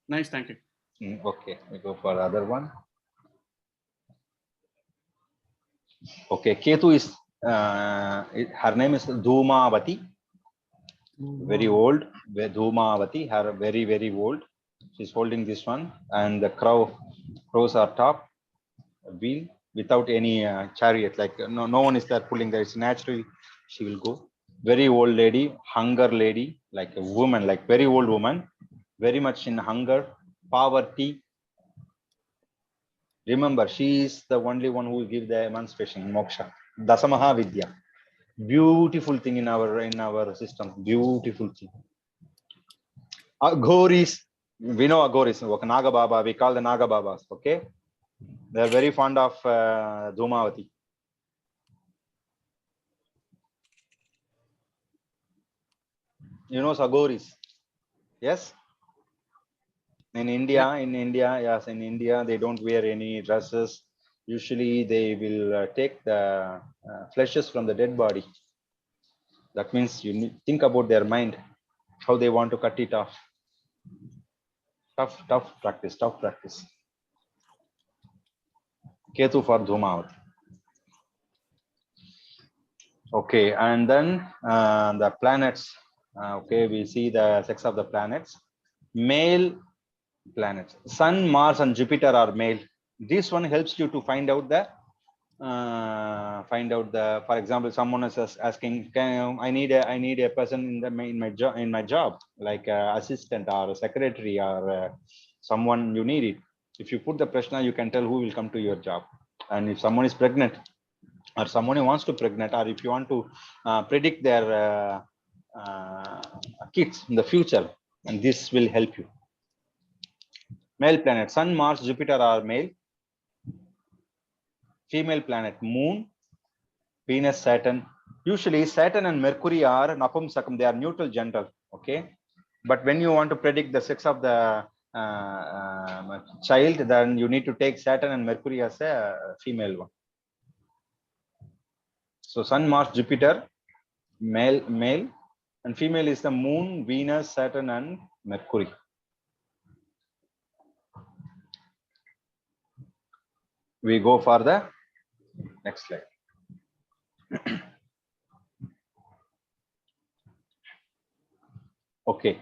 Nice, thank you. Okay, we go for other one. Okay, Ketu is her name is Dhumavati. Very old, Dhumavati, her very old. She's holding this one, and the crows are top wheel without any chariot. Like no one is there pulling there. It's naturally she will go. Very old lady, hunger lady, like a woman, like very old woman, very much in hunger, poverty. Remember, she is the only one who will give the emancipation, moksha, Dasa mahavidya. Beautiful thing in our system. Beautiful thing. Aghoris, we know Aghoris, Naga Baba, we call the Naga Babas, okay? They are very fond of Dhumavati. You know Aghoris, yes? In India, yes, in India, they don't wear any dresses. Usually they will take the fleshes from the dead body. That means you need think about their mind, how they want to cut it off. Tough practice. Ketu for Dhumavati. Okay, and then the planets. Okay, we see the sex of the planets. Male planets. Sun, Mars, and Jupiter are male. This one helps you to find out the. For example, someone is asking, I need a person in my job, like assistant or secretary or someone you need it. If you put the prashna, you can tell who will come to your job. And if someone is pregnant or someone who wants to pregnant, or if you want to predict their kids in the future, and this will help you. Male planet, Sun, Mars, Jupiter are male. Female planet, Moon, Venus, Saturn. Usually Saturn and Mercury are napumsakam, they are neutral gender. Okay, but when you want to predict the sex of the child, then you need to take Saturn and Mercury as a female one. So Sun, Mars, Jupiter, male, and female is the Moon, Venus, Saturn, and Mercury. We go for the next slide. Okay,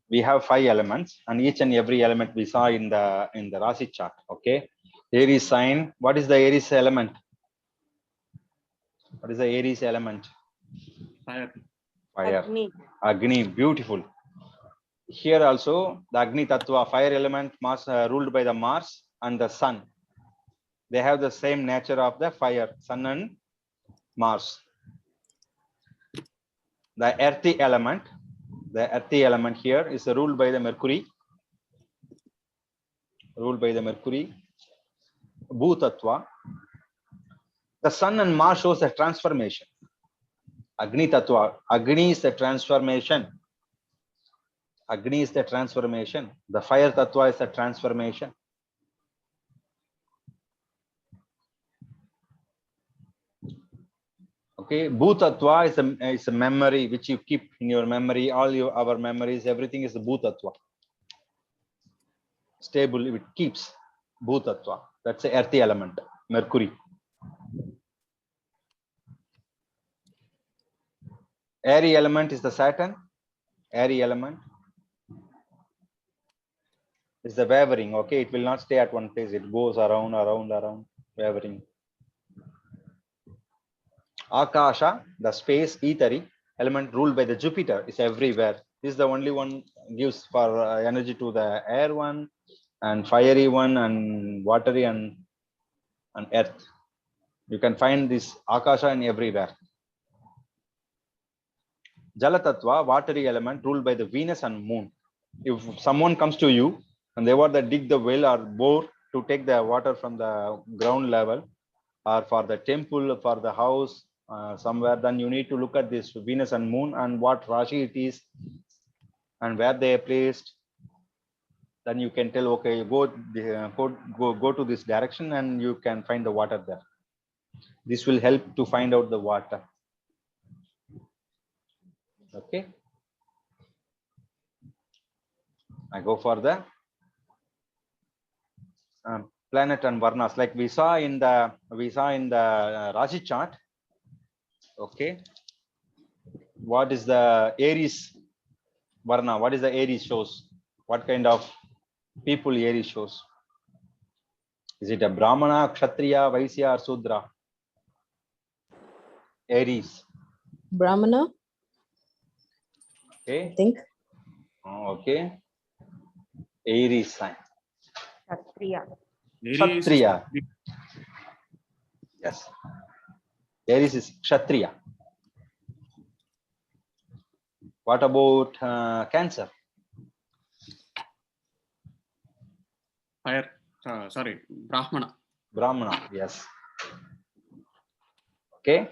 we have 5 elements, and each and every element we saw in the Rasi chart. Okay, Aries sign. What is the Aries element? What is the Aries element? Fire. Agni. Beautiful. Here also the Agni Tattva, fire element, Mars, ruled by the Mars and the Sun. They have the same nature of the fire, Sun and Mars. The earthy element here is ruled by the Mercury. Bhutattva. The Sun and Mars shows a transformation. Agni Tattva. Agni is the transformation. The fire Tattva is a transformation. Okay, Bhutattva is a memory which you keep in your memory. Our memories, everything is Bhutattva. Stable, it keeps Bhutattva. That's the earthy element, Mercury. Airy element is the Saturn. Airy element is the wavering. Okay, it will not stay at one place. It goes around, wavering. Akasha, the space, ethery element ruled by the Jupiter, is everywhere. This is the only one gives for energy to the air one, and fiery one, and watery, and earth. You can find this Akasha in everywhere. Jala Tattva, watery element ruled by the Venus and Moon. If someone comes to you and they want to dig the well or bore to take the water from the ground level, or for the temple, for the house, somewhere, then you need to look at this Venus and Moon and what Rashi it is and where they are placed. Then you can tell, okay, go to this direction and you can find the water there. This will help to find out the water. Okay. I go for the planet and varnas, like we saw in the Rashi chart. Okay. What is the Aries varna? What is the Aries shows? What kind of people Aries shows? Is it a Brahmana, Kshatriya, Vaisya, or Sudra? Aries. Brahmana, Okay. I think. Okay. Aries sign. Kshatriya. Kshatriya. Yes. Aries is Kshatriya. What about Cancer? Fire. Sorry, Brahmana. Brahmana. Yes. Okay.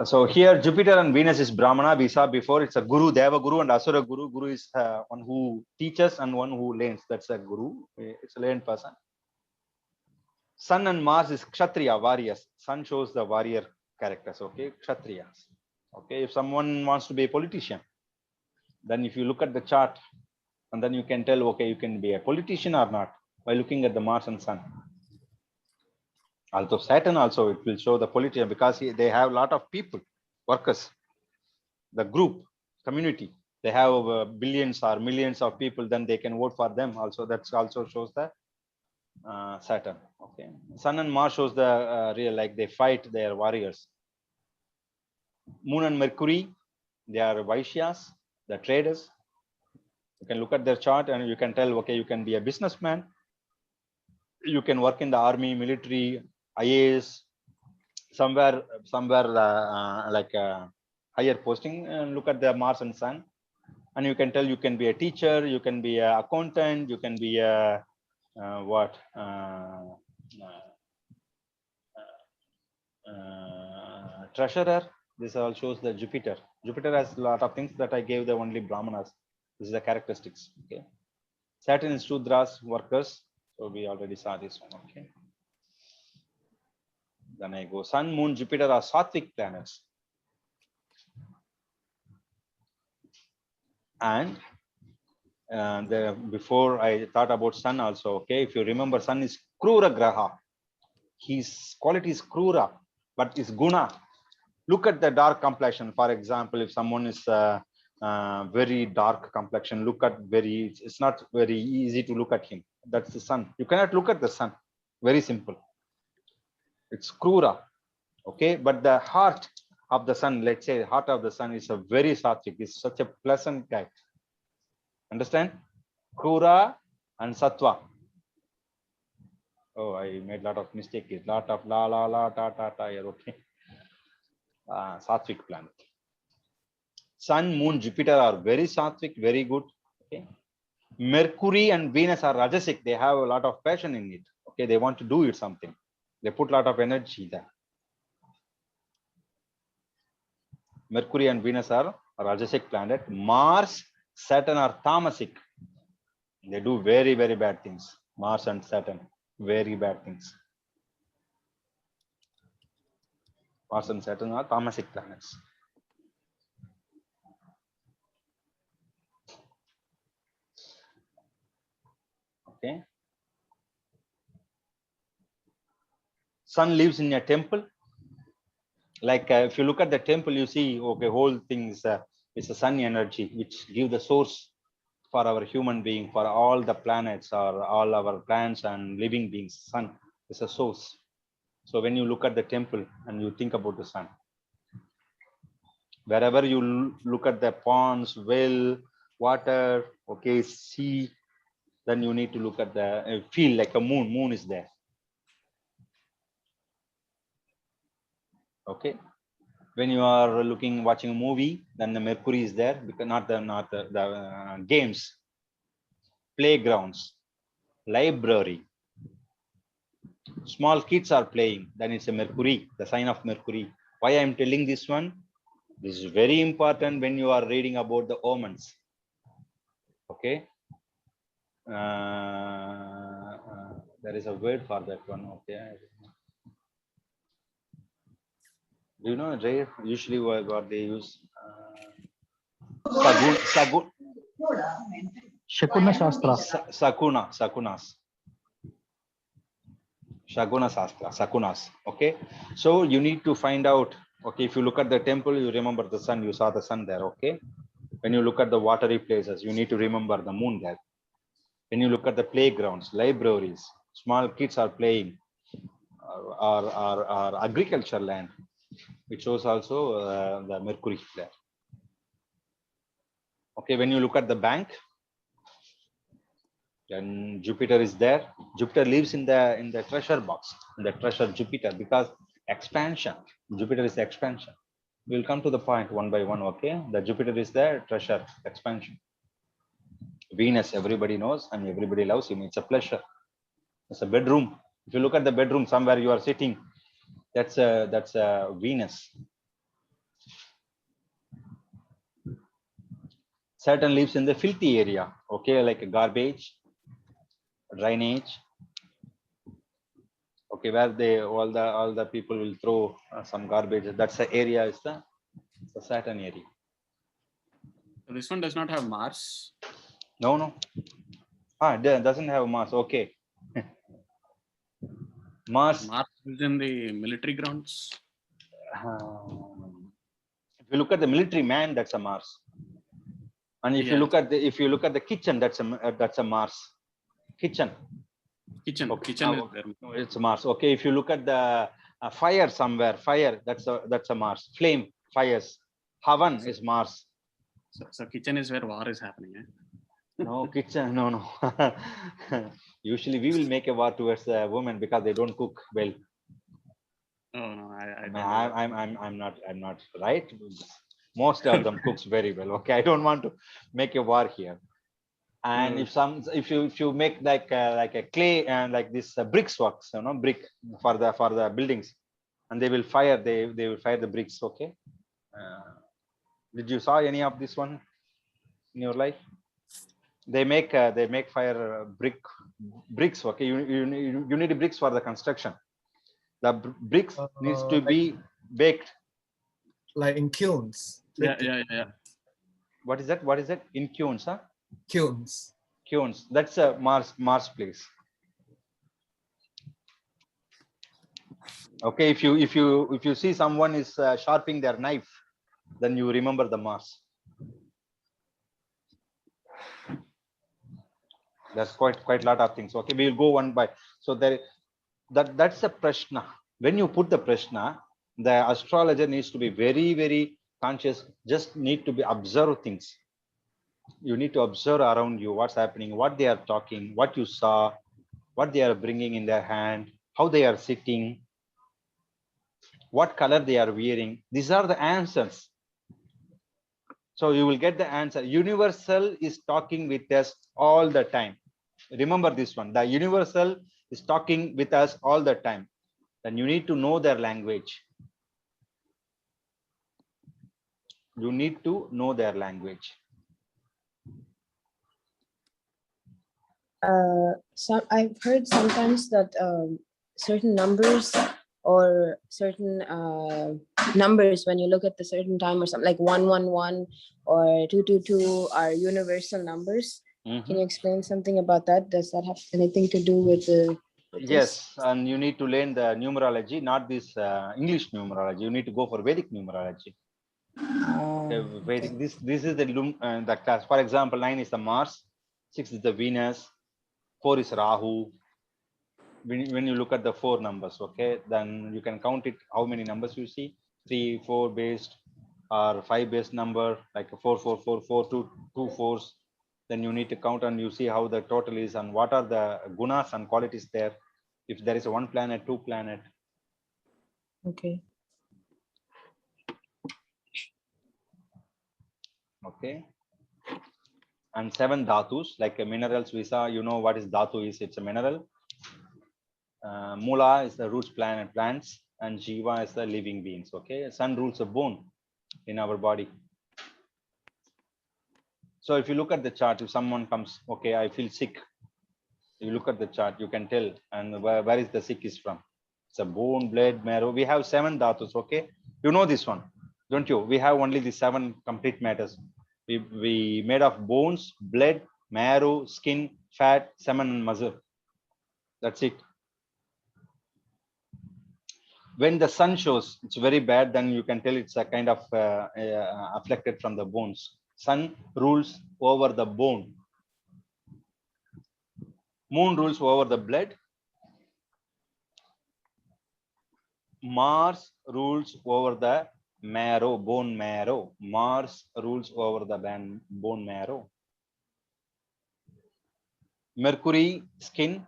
So here Jupiter and Venus is Brahmana. We saw before it's a Guru, Deva Guru and Asura Guru. Guru is one who teaches and one who learns. That's a Guru. It's a learned person. Sun and Mars is Kshatriya, warriors. Sun shows the warrior characters. Okay, Kshatriyas. Okay, if someone wants to be a politician, then if you look at the chart, and then you can tell, okay, you can be a politician or not by looking at the Mars and Sun. Although Saturn also, it will show the politician because they have a lot of people, workers, the group, community. They have billions or millions of people, then they can vote for them. Also, that also shows the Saturn. Okay, Sun and Mars shows the real, like they fight, they are warriors. Moon and Mercury, they are Vaishyas, the traders. You can look at their chart and you can tell, okay, you can be a businessman. You can work in the army, military, IAS, somewhere like a higher posting. And look at the Mars and Sun, and you can tell you can be a teacher, you can be an accountant, you can be a treasurer. This all shows the Jupiter. Jupiter has a lot of things that I gave the only Brahmanas. This is the characteristics. Okay. Saturn is Shudras, workers. So we already saw this one. Okay. Then I go Sun, Moon, Jupiter are Sattvic planets. And before I thought about Sun also. Okay. If you remember, Sun is Krura Graha. His quality is Krura, but is Guna. Look at the dark complexion. For example, if someone is very dark complexion, look at it's not very easy to look at him. That's the Sun. You cannot look at the Sun. Very simple. It's Krura. Okay, but the heart of the Sun, let's say heart of the Sun is a very sattvic. It's such a pleasant guy. Understand? Krura and Sattva. Oh, I made a lot of mistakes. Lot of la ta ta ta here. Okay. Sattvic planet. Sun, Moon, Jupiter are very sattvic, very good. Okay. Mercury and Venus are rajasic. They have a lot of passion in it. Okay, they want to do it something. They put a lot of energy there. Mercury and Venus are a rajasic planet. Mars, Saturn are tamasic. They do very, very bad things. Mars and Saturn, very bad things. Mars and Saturn are tamasic planets. Okay. Sun lives in a temple. Like if you look at the temple, you see, okay, whole things is the sun energy, which give the source for our human being, for all the planets or all our plants and living beings. Sun is a source. So when you look at the temple and you think about the sun, wherever you look at the ponds, well, water, okay, sea, then you need to look at the feel like a moon. Moon is there. Okay. When you are watching a movie, then the Mercury is there, because not the games, playgrounds, library. Small kids are playing, then it's a Mercury, the sign of Mercury. Why I am telling this one? This is very important when you are reading about the omens. Okay. There is a word for that one. Okay. Do you know, Jay, usually what they use? Shakuna Shastra. Sakunas. Shaguna Shastra, Sakunas. Okay. So you need to find out, okay, if you look at the temple, you remember the sun, you saw the sun there. Okay. When you look at the watery places, you need to remember the moon there. When you look at the playgrounds, libraries, small kids are playing, or agriculture land, which shows also the Mercury there. Okay, when you look at the bank, then Jupiter is there. Jupiter lives in the treasure box, in the treasure Jupiter, because expansion. Jupiter is the expansion. We'll come to the point one by one. Okay, the Jupiter is there, treasure, expansion. Venus, everybody knows and everybody loves him. It's a pleasure. It's a bedroom. If you look at the bedroom, somewhere you are sitting, that's a Venus. Saturn lives in the filthy area. Okay, like garbage, drainage. Okay, where all the people will throw some garbage. That's the area. Is the Saturn area. This one does not have Mars. No. It doesn't have Mars. Okay. Mars is in the military grounds. If you look at the military man, that's a Mars. And if you look at the kitchen, that's a Mars. Kitchen. Okay. Kitchen is there. It's Mars. Okay. If you look at the fire somewhere, fire, that's a Mars. Flame, fires. Havan is Mars. So kitchen is where war is happening. No, kitchen, no. Usually we will make a war towards the women because they don't cook well. Oh no, I'm not right. Most of them cooks very well. Okay, I don't want to make a war here. And if you make like a clay and like this bricks works, brick for the buildings, and they will fire the bricks. Okay. Did you saw any of this one in your life? They make fire bricks. Okay, you need bricks for the construction. The bricks needs to be baked. Like in kilns. Yeah. What is that? In kilns, huh? Kilns. That's a Mars place. Okay, if you see someone is sharpening their knife, then you remember the Mars. There's quite a lot of things. Okay, we will go one by. So that's a prashna. When you put the prashna, the astrologer needs to be very, very conscious. Just need to be observe things. You need to observe around you what's happening, what they are talking, what you saw, what they are bringing in their hand, how they are sitting, what color they are wearing. These are the answers. So you will get the answer. Universal is talking with us all the time. Remember this one. The universal is talking with us all the time. Then you need to know their language. You need to know their language. So I've heard sometimes that certain numbers or certain numbers, when you look at the certain time or something like 111 or 222 are universal numbers. Can you explain something about that? Does that have anything to do with the Yes, and you need to learn the numerology, not this English numerology. You need to go for Vedic numerology. Vedic. This is the class. For example, 9 is the Mars, 6 is the Venus, 4 is Rahu. When you look at the 4 numbers, okay, then you can count it. How many numbers you see? 3, 4 based or 5 based number, like 4, 4, 4, 4, 2, 2 fours. Then you need to count and you see how the total is and what are the gunas and qualities there. If there is 1 planet, 2 planet. Okay. Okay. And 7 dhatus, like a minerals visa. You know what is dhatu is? It's a mineral. Mula is the roots, plants, and Jiva is the living beings. Okay. Sun rules a bone in our body. So if you look at the chart, if someone comes, okay, I feel sick. You look at the chart, you can tell, and where is the sick is from. It's a bone, blood, marrow. We have 7 dhatus. Okay. You know this one, don't you? We have only the 7 complete matters. We made of bones, blood, marrow, skin, fat, semen, and muscle. That's it. When the sun shows, it's very bad, then you can tell it's a kind of afflicted from the bones. Sun rules over the bone. Moon rules over the blood. Mars rules over the marrow, bone marrow. Mars rules over the bone marrow. Mercury, skin.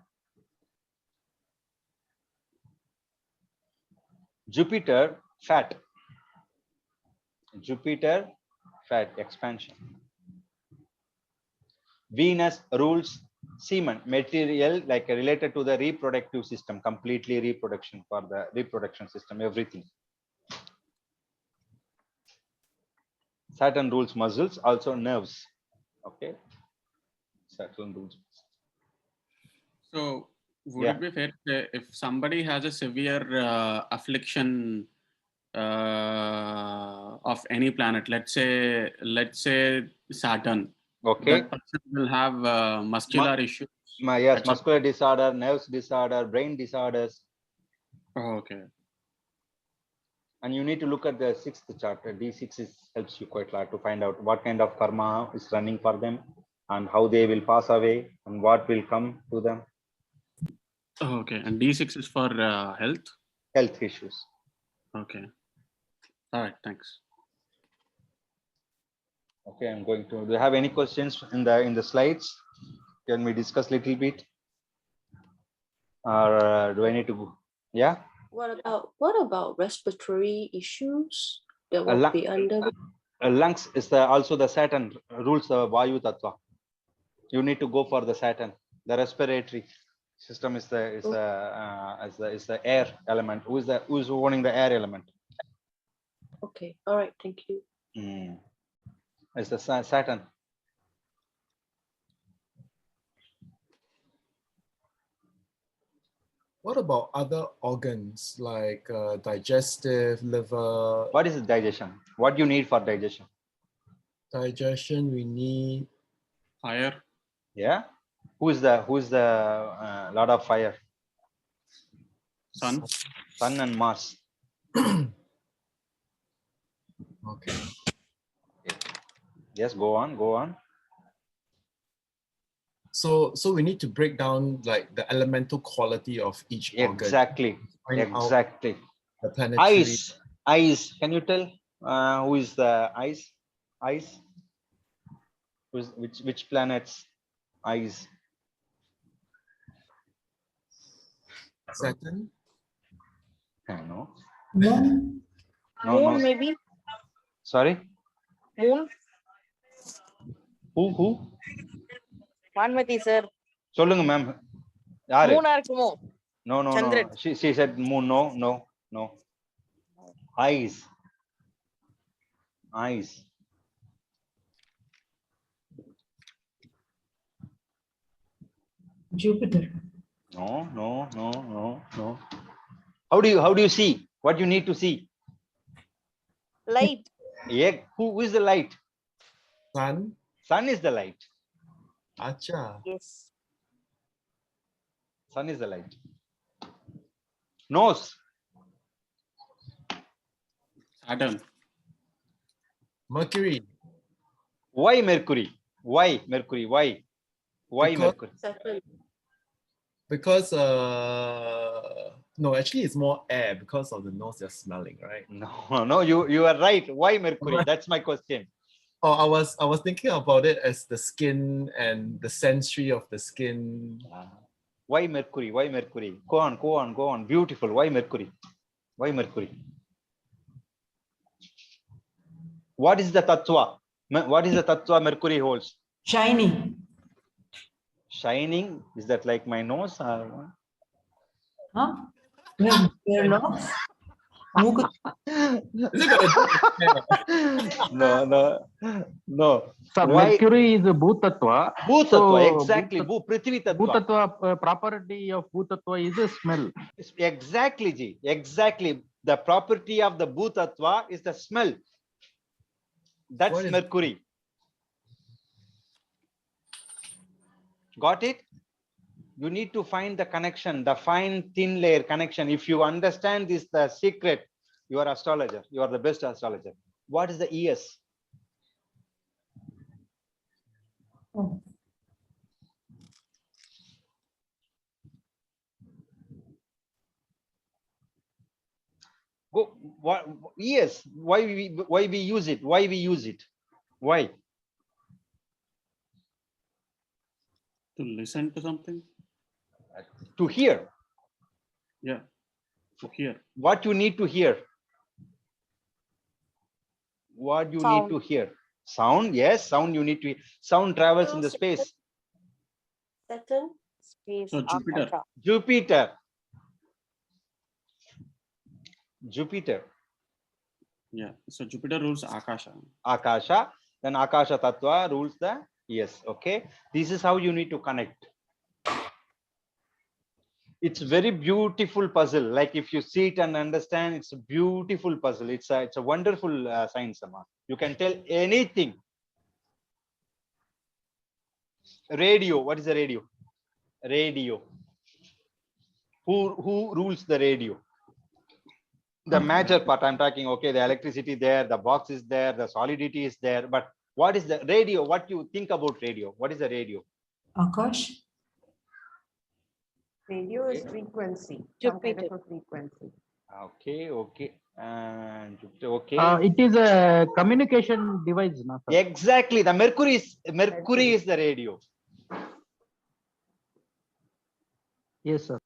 Jupiter, fat. Jupiter, fat, expansion. Venus rules semen, material like related to the reproductive system, completely reproduction, for the reproduction system, everything. Saturn rules muscles, also nerves. Okay. Saturn rules. So would it be fair to say if somebody has a severe affliction of any planet, let's say Saturn, okay, that person will have muscular issues? Yes, muscular disorder, nerves disorder, brain disorders. Oh, okay. And you need to look at the 6th chart. D6 helps you quite a lot to find out what kind of karma is running for them and how they will pass away and what will come to them. Oh, okay. And D6 is for health? Health issues. Okay. All right. Thanks. Okay, I'm going to. Do you have any questions in the slides? Can we discuss a little bit? Or do I need to go? Yeah. What about respiratory issues that will be under? Lungs is also the Saturn rules the Vayu Tattva. You need to go for the Saturn. The respiratory system is the air element. Who's owning the air element? Okay. All right. Thank you. It's the Saturn. What about other organs like digestive, liver? What is digestion? What do you need for digestion? Digestion, we need fire. Yeah. Who's the Lord of Fire? Sun. Sun and Mars. Okay. Yes, go on. So we need to break down like the elemental quality of each organ. Exactly. The planetary. Eyes. Can you tell who is the eyes? Eyes. Which planet's eyes? Saturn. No. Moon. No. Maybe. Sorry. Moon. Who? Vanmati sir. சொல்லுங்க ma'am. Moon இருக்குமோ? No. Chandran. She said moon. No. Eyes. Jupiter. No. How do you see? What you need to see? Light. Yeah. Who is the light? Sun. Sun is the light. Acha. Yes. Sun is the light. Nose. Saturn. Mercury. Why Mercury? Why Mercury? Why? Why Because- Mercury? Saturn. Because no, actually it's more air because of the nose you're smelling, right? No, you are right. Why Mercury? That's my question. Oh, I was thinking about it as the skin and the sensory of the skin. Why Mercury? Why Mercury? Go on, go on, go on. Beautiful. Why Mercury? Why Mercury? What is the tattva? What is the tattva Mercury holds? Shining. Shining. Is that like my nose? Or... Huh? Your nose? Mooku. No. Sir, Why? Mercury is a Bhutattva. Bhutattva, exactly. Prithvi Tattva. Bhutattva, property of Bhutattva is a smell. Exactly, Ji. Exactly. The property of the Bhutattva is the smell. That's Mercury. Got it? You need to find the connection, the fine thin layer connection. If you understand this, the secret, you are astrologer. You are the best astrologer. What is the ES? Oh. Go. What? ES. Why we use it? Why we use it? Why? To listen to something. To hear. Yeah. To hear. What you need to hear? What you Sound. need to hear? Sound. Yes, sound you need to hear. Sound travels in the space. Saturn. Space. So Jupiter. Akasha. Jupiter. Jupiter. Yeah. So Jupiter rules Akasha. Akasha. Then Akasha Tattva rules the yes. Okay. This is how you need to connect. It's very beautiful puzzle. Like if you see it and understand, it's a beautiful puzzle. It's a wonderful science. You can tell anything. Radio. What is the radio? Radio. Who rules the radio? The major part I'm talking. Okay, the electricity there, the box is there, the solidity is there. But what is the radio? What you think about radio? What is the radio? Akash. Radio is frequency. Some kind Jupiter. of a frequency. Okay, okay. And okay. It is a communication device, no, sir? Exactly. The Mercury is the radio. Yes, sir.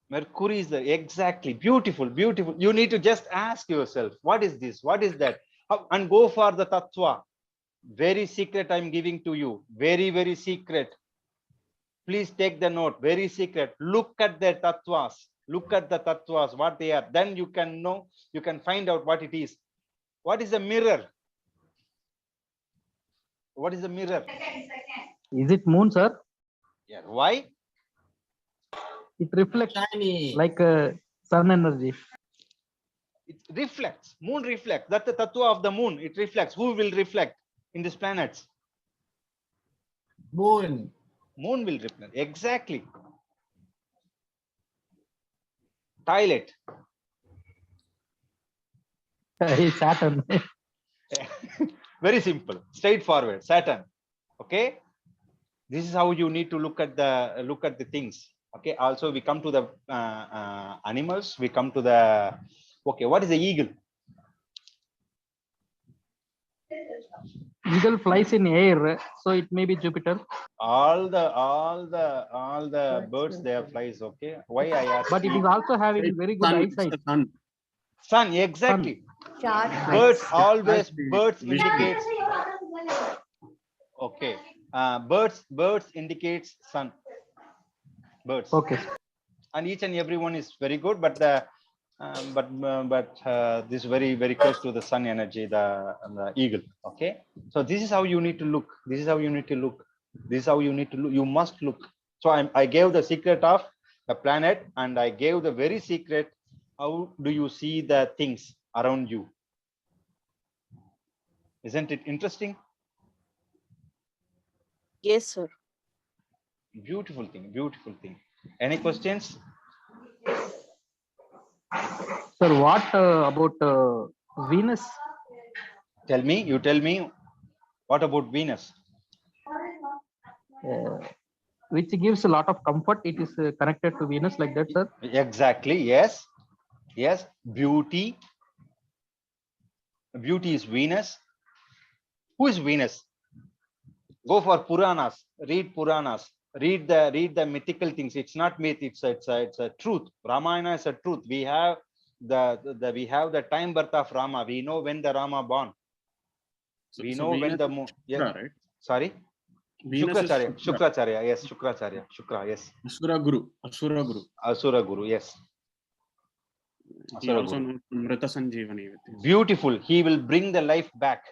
Mercury is the exactly beautiful, beautiful. You need to just ask yourself, what is this? What is that? And go for the tattva. Very secret I'm giving to you. Very, very secret. Please take the note. Very secret. Look at their tattvas. Look at the tattvas, what they are. Then you can know, you can find out what it is. What is a mirror? What is a mirror? Is it moon, sir? Yeah. Why? It reflects Shiny. like sun energy. It reflects. Moon reflects. That's the tattva of the moon. It reflects. Who will reflect in these planets? Moon. Moon will reflect. Exactly. Toilet. It's Saturn. Very simple. Straightforward. Saturn. Okay. This is how you need to look at the things. Okay. Also, we come to the animals. We come to the. Okay. What is the eagle? Eagle flies in air, so it may be Jupiter. All the birds they have flies. Okay. Why I asked? But it is also having very good Sun, it's eyesight. the sun. Sun. Exactly. Sharp Birds eyes. always. Birds Vision. indicates. Okay. Birds indicates sun. Birds. Okay. And each and every one is very good, but the this is very close to the sun energy, the eagle. Okay, so this is how you need to look. This is how you need to look. This is how you need to look. You must look. So I gave the secret of the planet, and I gave the very secret. How do you see the things around you? Isn't it interesting? Yes, sir. Beautiful thing. Beautiful thing. Any questions? Sir, what about Venus? Tell me, you tell me, what about Venus? Which gives a lot of comfort. It is connected to Venus like that, sir? Exactly, yes. Yes, beauty. Beauty is Venus. Who is Venus? Go for Puranas, read Puranas, read the mythical things. It's not myth, it's a truth. Ramayana is a truth. We have the time birth of Rama. We know when the Rama born. We know when the moon. Yeah. Right? Sorry. Venus is Shukracharya. Shukracharya. Yes. Shukracharya. Shukra. Yes. Asura Guru. Asura Guru. Asura Guru. Yes. He Asura also Guru. knows Mrita Sanjeevani. Beautiful. He will bring the life back.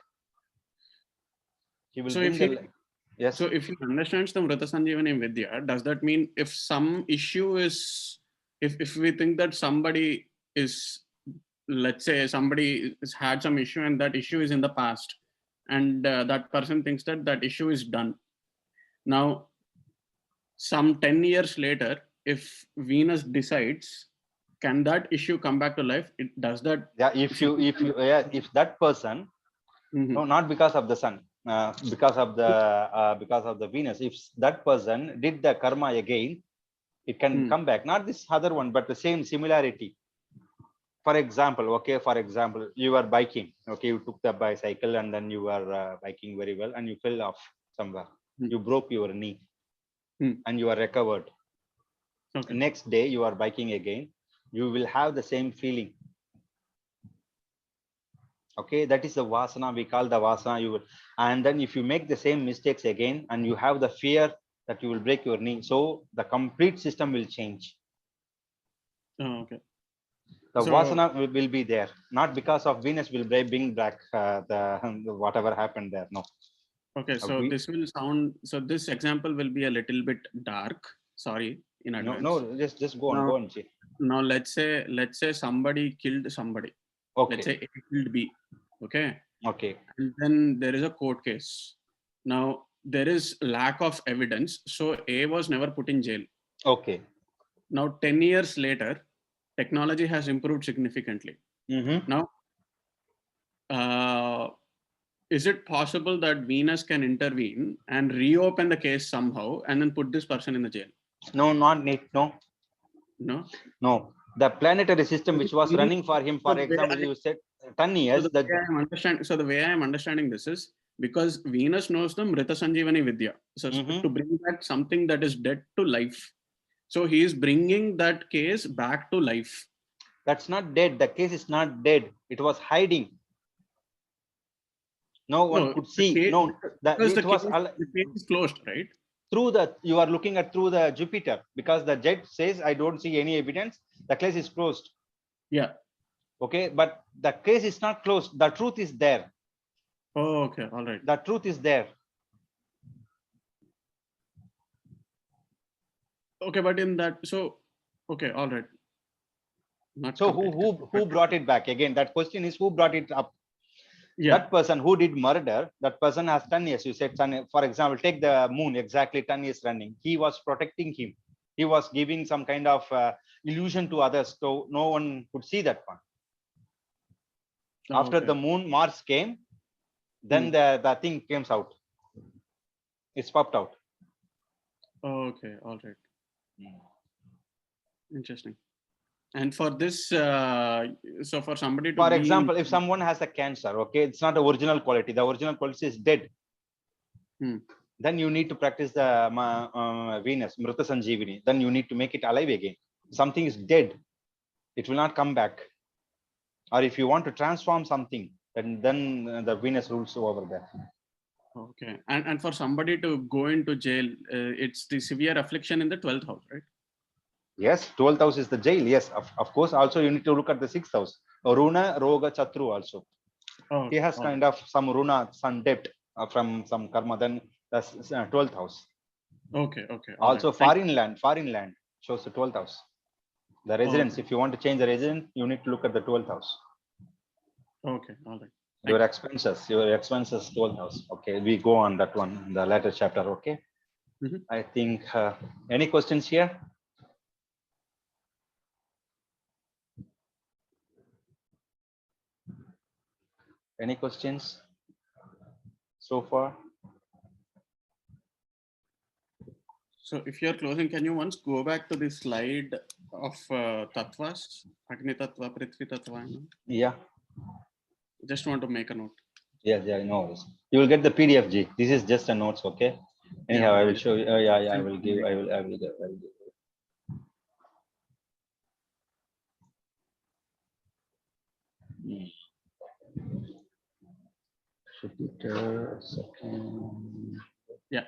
He will So bring if the he, life. Yes. so if he understands the Mrita Sanjeevani Vidya, does that mean if some issue is, if we think that somebody is, let's say somebody has had some issue and that issue is in the past, and that person thinks that that issue is done. Now, some 10 years later, if Venus decides, can that issue come back to life? It does that. Yeah. If that person, no, not because of the sun, because of the Venus. If that person did the karma again, it can come back. Not this other one, but the same similarity. For example, you are biking. Okay, you took the bicycle and then you are biking very well, and you fell off somewhere. You broke your knee, and you are recovered. Okay. Next day, you are biking again. You will have the same feeling. Okay, that is the vasana. We call the vasana. You will, and then if you make the same mistakes again, and you have the fear that you will break your knee, so the complete system will change. Oh, okay. The So- vasana will be there, not because of Venus will bring back the whatever happened there. No. Okay, so this will sound, so this example will be a little bit dark. Sorry in advance. No, just go on, go on. Chi. Now let's say somebody killed somebody. Okay. Let's say A killed B. Okay. Okay. And then there is a court case. Now there is lack of evidence, so A was never put in jail. Okay. Now 10 years later, technology has improved significantly. Now, is it possible that Venus can intervene and reopen the case somehow and then put this person in the jail? No, not need. No. No. No. The planetary system which was running for him, for example, you said 10 years. So the way I am understanding this is because Venus knows the Mrita Sanjeevani Vidya. So to bring back something that is dead to life. So he is bringing that case back to life. That's not dead. The case is not dead. It was hiding. No one could see. Case, no, the case is closed, right? You are looking at through the Jupiter, because the jet says I don't see any evidence. The case is closed. Yeah. Okay, but the case is not closed. The truth is there. Oh, okay, all right. The truth is there. Okay, but in that, so okay, all right. Not so who brought it back again? That question is who brought it up. Yeah. That person who did murder, that person has 10 years. You said, for example, take the moon, exactly 10 years running. He was protecting him. He was giving some kind of illusion to others, so no one could see that one. After the moon, Mars came, then the thing came out. It's popped out. Okay, all right. Interesting. And for this, so for somebody to for example, if someone has a cancer, okay, it's not the original quality. The original quality is dead. Then you need to practice the Venus, Mrita Sanjeevani. Then you need to make it alive again. Something is dead. It will not come back. Or if you want to transform something, then the Venus rules over there. Okay. And for somebody to go into jail, it's the severe affliction in the 12th house, right? Yes, 12th house is the jail. Yes, of course. Also, you need to look at the 6th house. Runa, Roga, Chatru also. He has kind of some Runa, some debt from some karma. Then that's 12th house. Okay, okay. Also, foreign land shows the 12th house. The residence, if you want to change the residence, you need to look at the 12th house. Okay, all right. Your expenses, 12th house. Okay, we go on that one in the later chapter. Okay. I think any questions here? Any questions so far? So if you're closing, can you once go back to the slide of tattvas, Agni Tattva, Prithvi Tattva? Yeah. Just want to make a note. Yeah, no. You will get the PDF, G. This is just a notes, okay? Anyhow, Yeah, I will show you. Yeah, I will give. I will give. Second. Yeah.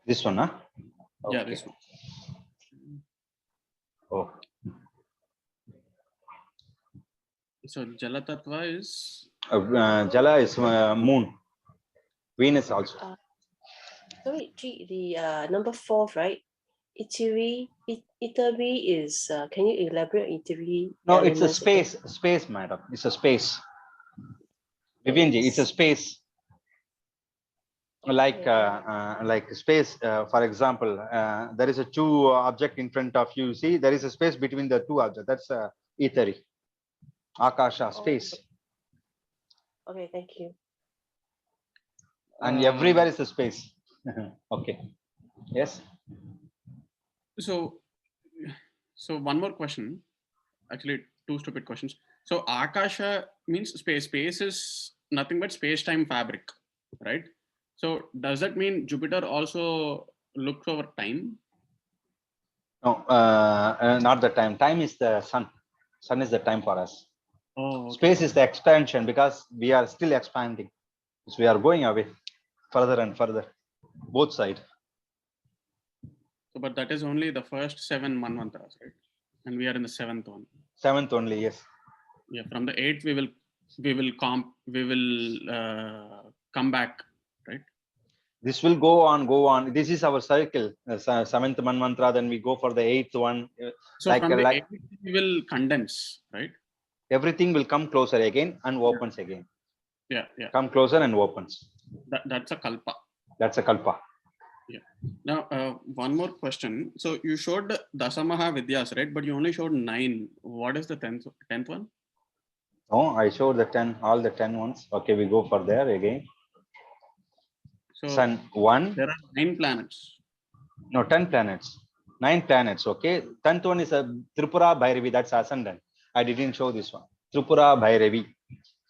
This one, huh? Okay. Yeah, this one. Oh. So Jala Tattva is? Jala is moon. Venus also. Sorry, G, the number 4, right? Italy is, can you elaborate Italy? No, it's a space, madam. It's a space. Vivian Ji, it's a space. Like space, for example, there is a two object in front of you. See, there is a space between the two objects. That's ether, akasha, space. Okay, thank you. And everywhere is a space. Okay. Yes. So one more question. Actually, two stupid questions. So akasha means space. Space is nothing but space-time fabric, right? So does that mean Jupiter also looks over time? No, not the time. Time is the sun. Sun is the time for us. Oh, okay. Space is the expansion because we are still expanding. So we are going away further and further, both sides. So, but that is only the first 7 manvantras, right? And we are in the 7th one. 7th only, yes. Yeah, from the 8th we will come back, right? This will go on. This is our cycle. 7th mantra, then we go for the 8th one. So from the 8th we will condense, right? Everything will come closer again and opens again. Yeah. Come closer and opens. That's a kalpa. That's a kalpa. Yeah. Now, one more question. So you showed Dasa mahavidyas, right? But you only showed 9. What is the 10th one? Oh, I showed the 10, all the 10 ones. Okay, we go for there again. So Sun 1. There are 9 planets. No, 10 planets. 9 planets. Okay. 10th one is a Tripura Bhairavi. That's ascendant. I didn't show this one. Tripura Bhairavi.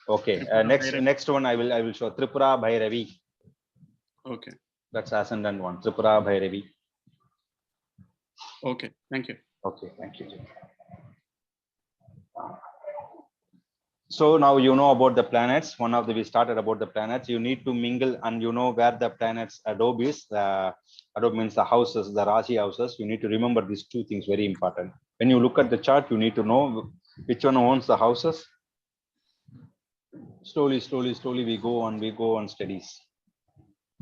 Okay. Next one I will show Tripura Bhairavi. Okay. That's ascendant one. Tripura Bhairavi. Okay. Thank you. Okay. Thank you. So now you know about the planets. We started about the planets. You need to mingle and you know where the planets adobe is. Adobe means the houses, the Rashi houses. You need to remember these two things, very important. When you look at the chart, you need to know which one owns the houses. Slowly we go on studies.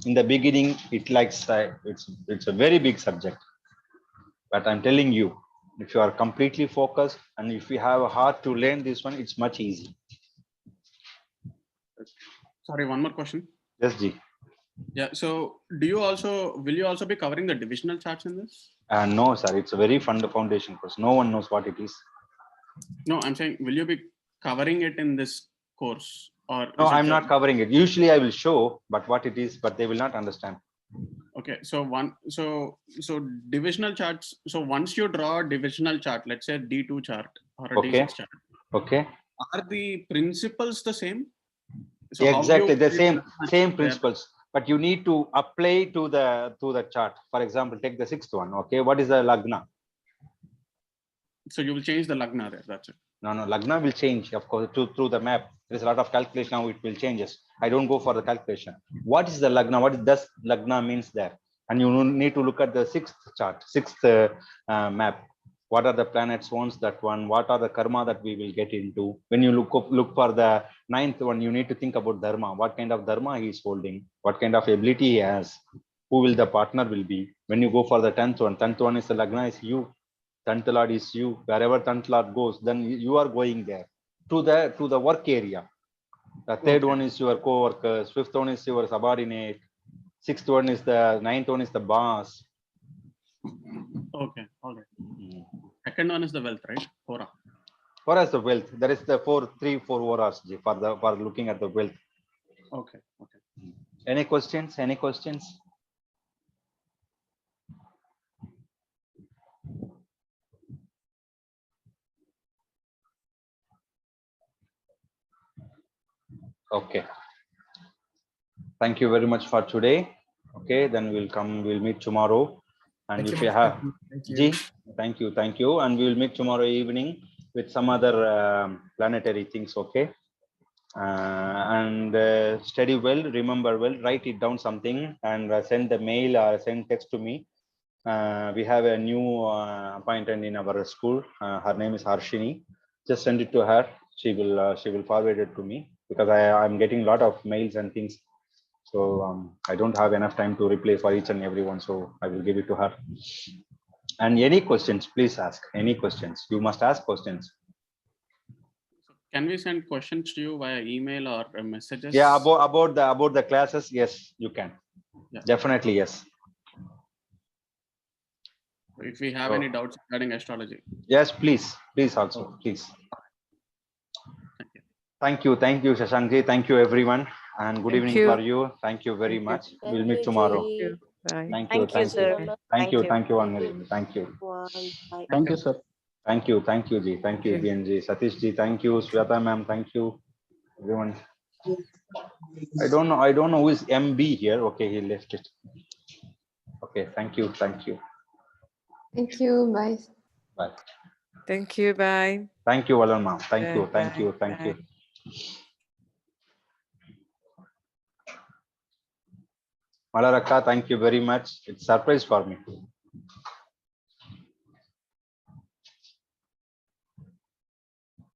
In the beginning, it's a very big subject. But I'm telling you, if you are completely focused and if you have a heart to learn this one, it's much easy. Sorry, one more question. Yes, Ji. Yeah. So will you also be covering the divisional charts in this? No, sir. It's a very foundation course. No one knows what it is. No, I'm saying, will you be covering it in this course? Or no, I'm not covering it. Usually I will show, but what it is, but they will not understand. Okay, so divisional charts. So once you draw a divisional chart, let's say D2 chart or a D6 chart. Okay. Are the principles the same? So exactly the same principles, but you need to apply to the chart. For example, take the 6th one. Okay, what is the Lagna? So you will change the Lagna there. That's it. No, Lagna will change, of course, through the map. There's a lot of calculation now. It will changes. I don't go for the calculation. What is the Lagna? What does Lagna means there? And you need to look at the 6th chart, 6th map. What are the planets owns that one? What are the karma that we will get into? When you look for the 9th one, you need to think about dharma. What kind of dharma he is holding? What kind of ability he has? Who will the partner will be? When you go for the 10th one is the Lagna is you. 10th Lord is you. Wherever 10th Lord goes, then you are going there to the work area. The 3rd one is your co-workers. 5th one is your subordinate. 6th one is the 9th one is the boss. Okay, all right. 2nd one is the wealth, right? Hora. For us, the wealth. There is the 4 hours for looking at the wealth. Okay. Okay. Any questions? Any questions? Okay. Thank you very much for today. Okay, then we'll meet tomorrow. And Thank if you, you have, thank you. G, thank you. And we'll meet tomorrow evening with some other planetary things, okay? And study well, remember well, write it down something and send the mail or send text to me. We have a new appointment in our school. Her name is Harshini. Just send it to her. She will forward it to me because I'm getting a lot of mails and things. So I don't have enough time to reply for each and every one. So I will give it to her. And any questions, please ask. Any questions. You must ask questions. Can we send questions to you via email or messages? Yeah, about the classes. Yes, you can. Yeah. Definitely, yes. If we have any doubts regarding astrology. Yes, please also, please. Thank you, Shashankji. Thank you, everyone, and good evening for you. Thank you very much. We'll meet tomorrow. Bye. Thank you, sir. thank you, Anil. Thank you. Thank you, sir. Thank you, Ji. Thank you, BNG. Satish Ji. Thank you, Sweta ma'am. Thank you, everyone. I don't know who is MB here. Okay, he left it. Okay, thank you. Thank you. Bye. Bye. Thank you. Bye. Thank you, Valan ma'am. Thank you. Bye. Malaraka, thank you very much. It's a surprise for me.